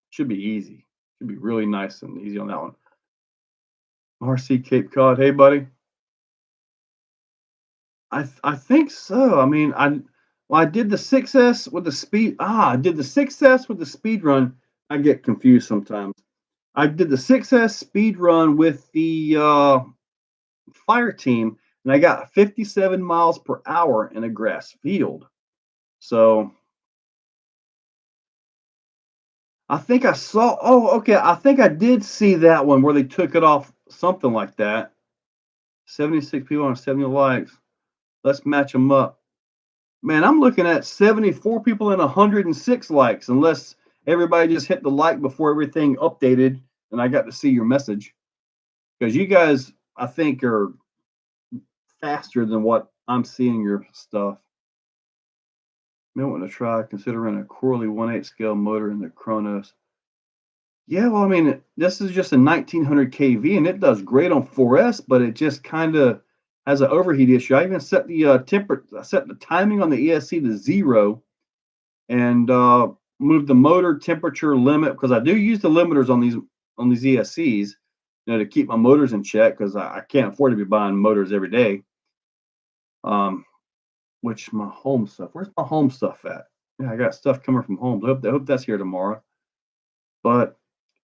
should be easy. Should be really nice and easy on that one. RC Cape Cod, hey buddy. I think so. I mean, I did the 6S with the speed. I did the 6S with the speed run. I get confused sometimes. I did the 6S speed run with the fire team, and I got 57 miles per hour in a grass field. So I think I saw. Oh, okay. I think I did see that one where they took it off, something like that. 76 people on 70 likes. Let's match them up. Man, I'm looking at 74 people and 106 likes, unless everybody just hit the like before everything updated and I got to see your message. Because you guys, I think, are faster than what I'm seeing your stuff. May want to try considering a Corley 1/8 scale motor in the Kronos. Yeah, well, I mean, this is just a 1900 kV and it does great on 4S, but it just kind of has an overheat issue. I even set the set the timing on the ESC to 0 and move the motor temperature limit because I do use the limiters on these ESCs, to keep my motors in check because I can't afford to be buying motors every day. Which my home stuff. Where's my home stuff at? Yeah, I got stuff coming from home. I hope that's here tomorrow. But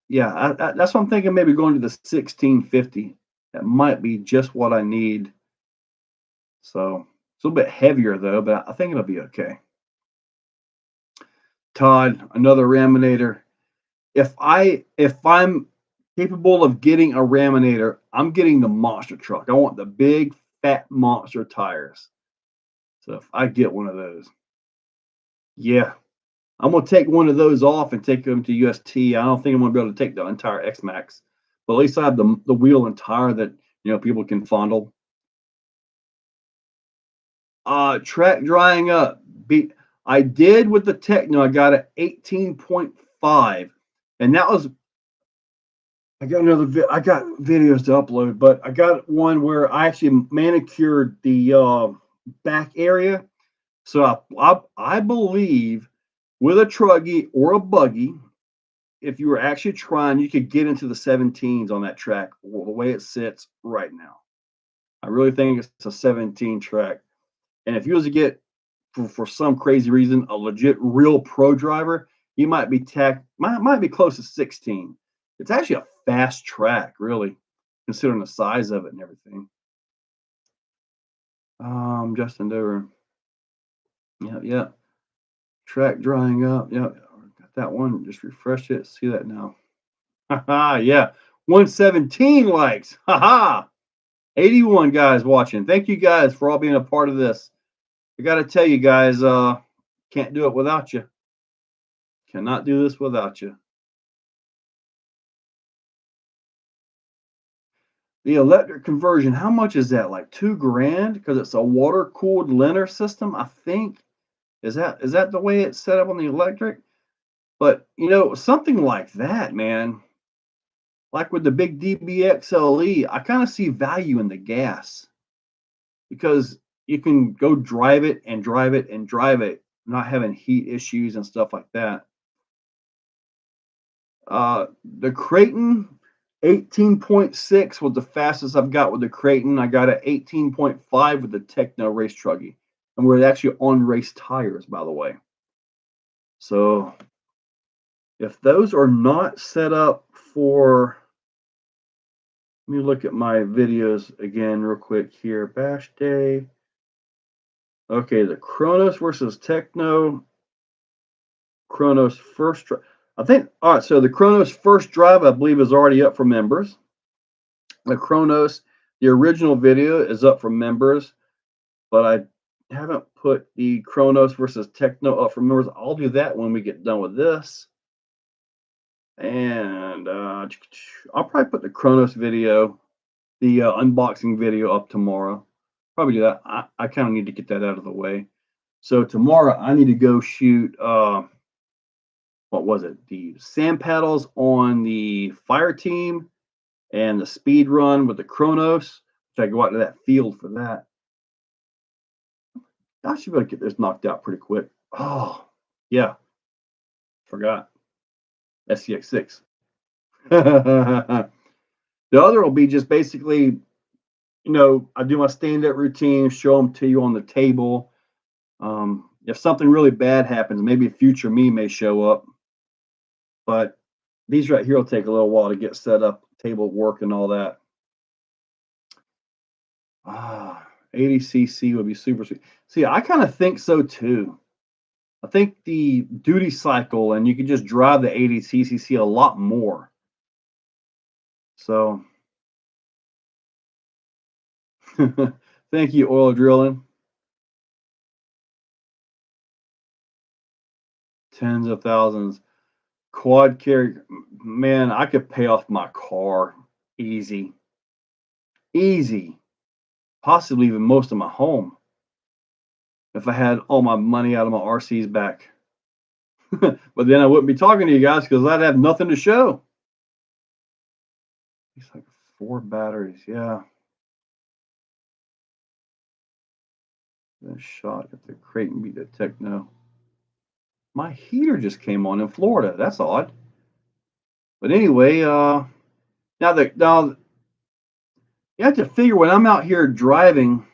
yeah, that's what I'm thinking. Maybe going to the 1650. That might be just what I need. So it's a little bit heavier though, but I think it'll be okay. Todd, another Raminator. If I'm capable of getting a Raminator, I'm getting the monster truck. I want the big fat monster tires. So if I get one of those, yeah, I'm gonna take one of those off and take them to UST. I don't think I'm gonna be able to take the entire X Max, but at least I have the wheel and tire that people can fondle. Track drying up. I did with the Techno. I got an 18.5, and that was. I got I got videos to upload, but I got one where I actually manicured the back area. So I believe with a truggy or a buggy, if you were actually trying, you could get into the 17s on that track the way it sits right now. I really think it's a 17 track. And if you was to get, for some crazy reason, a legit real pro driver, you might be might be close to 16. It's actually a fast track, really, considering the size of it and everything. Justin Dover. Yeah. Track drying up. Yeah, got that one. Just refresh it. See that now. Haha, yeah. 117 likes. Haha. 81 guys watching. Thank you guys for all being a part of this. got to tell you guys, can't do it without you. Cannot do this without you. The electric conversion, how much is that? Like 2 grand? Because it's a water cooled liner system, I think. Is that the way it's set up on the electric? But something like that, man. Like with the big DBXLE, I kind of see value in the gas because you can go drive it and drive it and drive it, not having heat issues and stuff like that. The Creighton 18.6 was the fastest I've got with the Creighton. I got an 18.5 with the Techno race truggy, and we're actually on race tires, by the way. So if those are not set up for, let me look at my videos again real quick here. Bash day. Okay, the Kronos versus Techno. Kronos first drive. I think, all right, so the Kronos first drive, I believe, is already up for members. The Kronos, the original video is up for members, but I haven't put the Kronos versus Techno up for members. I'll do that when we get done with this. And I'll probably put the Kronos video, the unboxing video up tomorrow. Probably do that. I kind of need to get that out of the way. So tomorrow I need to go shoot, what was it? The sand paddles on the fire team and the speed run with the Kronos. So I go out to that field for that. I should be able to get this knocked out pretty quick. Oh, yeah. Forgot. SCX6. The other will be just basically, I do my stand-up routine, show them to you on the table. If something really bad happens, maybe a future me may show up. But these right here will take a little while to get set up, table work and all that. 80cc would be super sweet. See, I kind of think so too. I think the duty cycle, and you can just drive the 80cc a lot more. So, thank you, Oil Drilling. Tens of thousands. Quad carry, man, I could pay off my car easy. Easy. Possibly even most of my home if I had all my money out of my RCs back. But then I wouldn't be talking to you guys because I'd have nothing to show. It's like 4 batteries, yeah. A shot at the Creighton beat the Techno. My heater just came on in Florida. That's odd. But anyway, now you have to figure when I'm out here driving.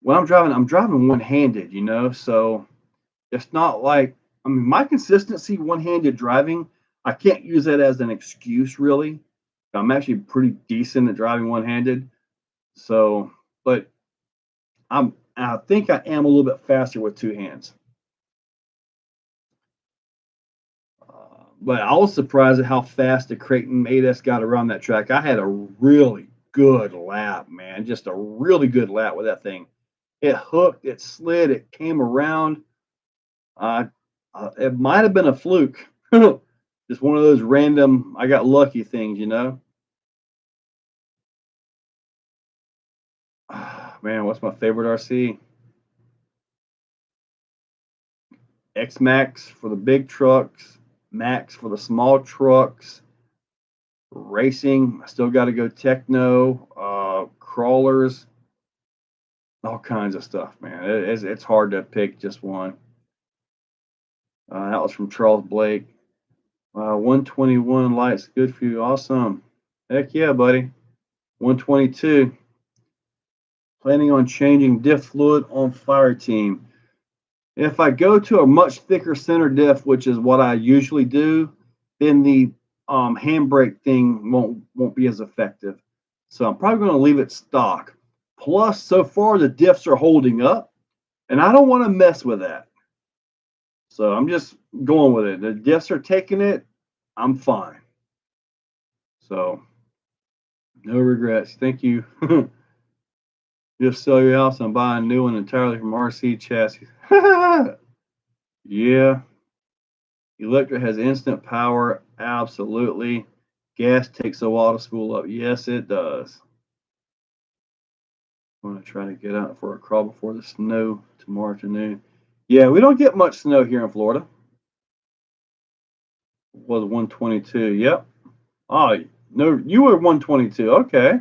When I'm driving one-handed, so it's not like, my consistency one-handed driving, I can't use that as an excuse really. I'm actually pretty decent at driving one-handed. So, but I think I am a little bit faster with 2 hands. But I was surprised at how fast the Creighton 8S got around that track. I had a really good lap, man. Just a really good lap with that thing. It hooked, it slid, it came around. It might have been a fluke. Just one of those random, I got lucky things, Man, what's my favorite RC? X-Max for the big trucks, Max for the small trucks. Racing, I still got to go Techno, crawlers, all kinds of stuff, man. It's hard to pick just one. That was from Charles Blake. 121 lights, good for you. Awesome. Heck yeah, buddy. 122. Planning on changing diff fluid on fire team. If I go to a much thicker center diff, which is what I usually do, then the handbrake thing won't be as effective. So I'm probably going to leave it stock. Plus, so far the diffs are holding up, and I don't want to mess with that. So I'm just going with it. The diffs are taking it. I'm fine. So no regrets. Thank you. Just sell your house and buy a new one entirely from RC chassis. Yeah. Electric has instant power. Absolutely. Gas takes a while to spool up. Yes, it does. I'm going to try to get out for a crawl before the snow tomorrow afternoon. Yeah, we don't get much snow here in Florida. It was 122. Yep. Oh, no, you were 122. Okay.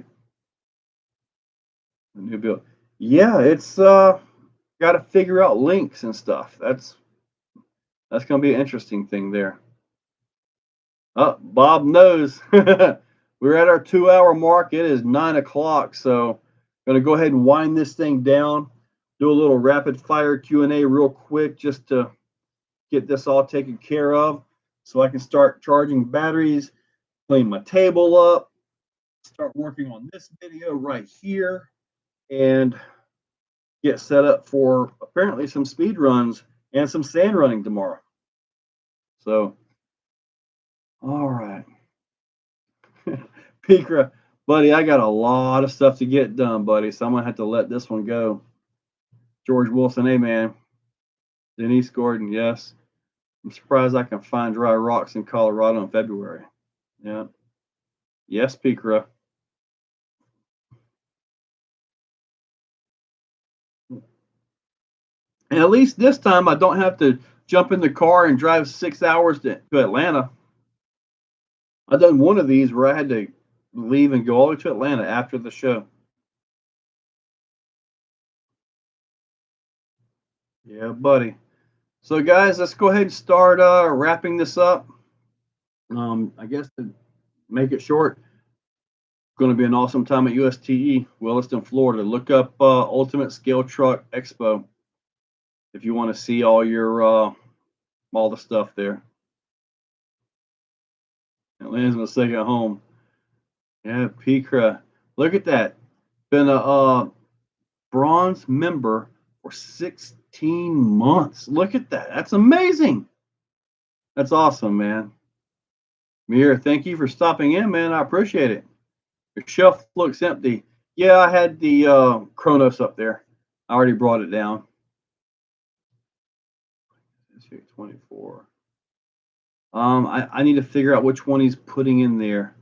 A new build. Yeah, it's got to figure out links and stuff. That's going to be an interesting thing there. Oh, Bob knows. We're at our 2-hour mark. It is 9 o'clock, so going to go ahead and wind this thing down. Do a little rapid fire Q&A real quick just to get this all taken care of, so I can start charging batteries, clean my table up, start working on this video right here, and get set up for apparently some speed runs and some sand running tomorrow. So, all right. Pikra, buddy, I got a lot of stuff to get done, buddy, so I'm going to have to let this one go. George Wilson, hey, man. Denise Gordon, yes. I'm surprised I can find dry rocks in Colorado in February. Yeah. Yes, Pikra. And at least this time I don't have to jump in the car and drive 6 hours to Atlanta. I've done one of these where I had to leave and go all the way to Atlanta after the show. Yeah, buddy. So, guys, let's go ahead and start wrapping this up. I guess to make it short, going to be an awesome time at USTE, Williston, Florida. Look up Ultimate Scale Truck Expo if you want to see all your all the stuff there. Atlanta's my second home. Yeah, Pikra. Look at that. Been a bronze member for 16 months. Look at that. That's amazing. That's awesome, man. Mir, thank you for stopping in, man. I appreciate it. Your shelf looks empty. Yeah, I had the Kronos up there. I already brought it down. 24. I need to figure out which one he's putting in there.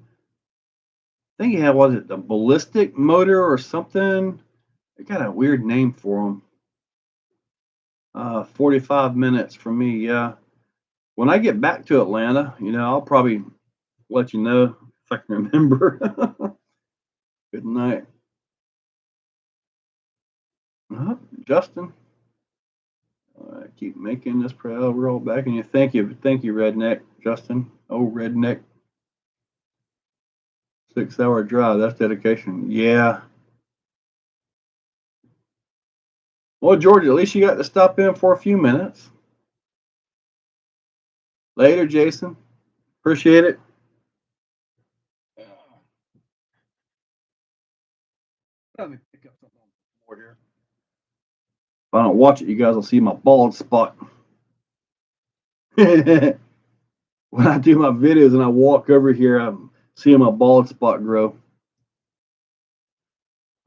I think he had, was it the ballistic motor or something? It got a weird name for him. 45 minutes for me, yeah. When I get back to Atlanta, I'll probably let you know if I can remember. Good night. Justin. Keep making this proud. We're all backing you. Thank you, Redneck. Justin. Oh, Redneck. 6-hour drive. That's dedication. Yeah. Well, George, at least you got to stop in for a few minutes. Later, Jason. Appreciate it. Let me pick up something more here. If I don't watch it, you guys will see my bald spot. When I do my videos and I walk over here, I'm seeing my bald spot grow.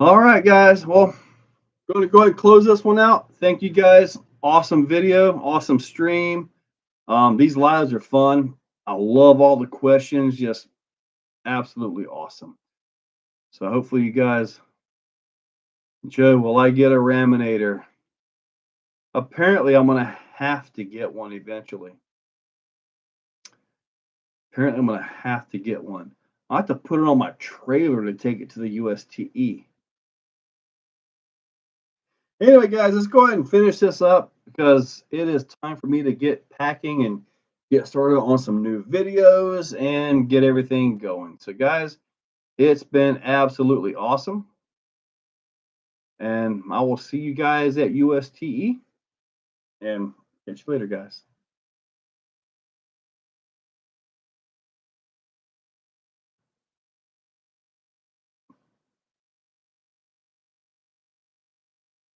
All right, guys. Well, I'm going to go ahead and close this one out. Thank you, guys. Awesome video, awesome stream. These lives are fun. I love all the questions. Just absolutely awesome. So hopefully you guys. Joe, will I get a Raminator? Apparently, I'm going to have to get one eventually. Apparently, I'm going to have to get one. I have to put it on my trailer to take it to the USTE. Anyway, guys, let's go ahead and finish this up because it is time for me to get packing and get started on some new videos and get everything going. So, guys, it's been absolutely awesome. And I will see you guys at USTE. And catch you later, guys.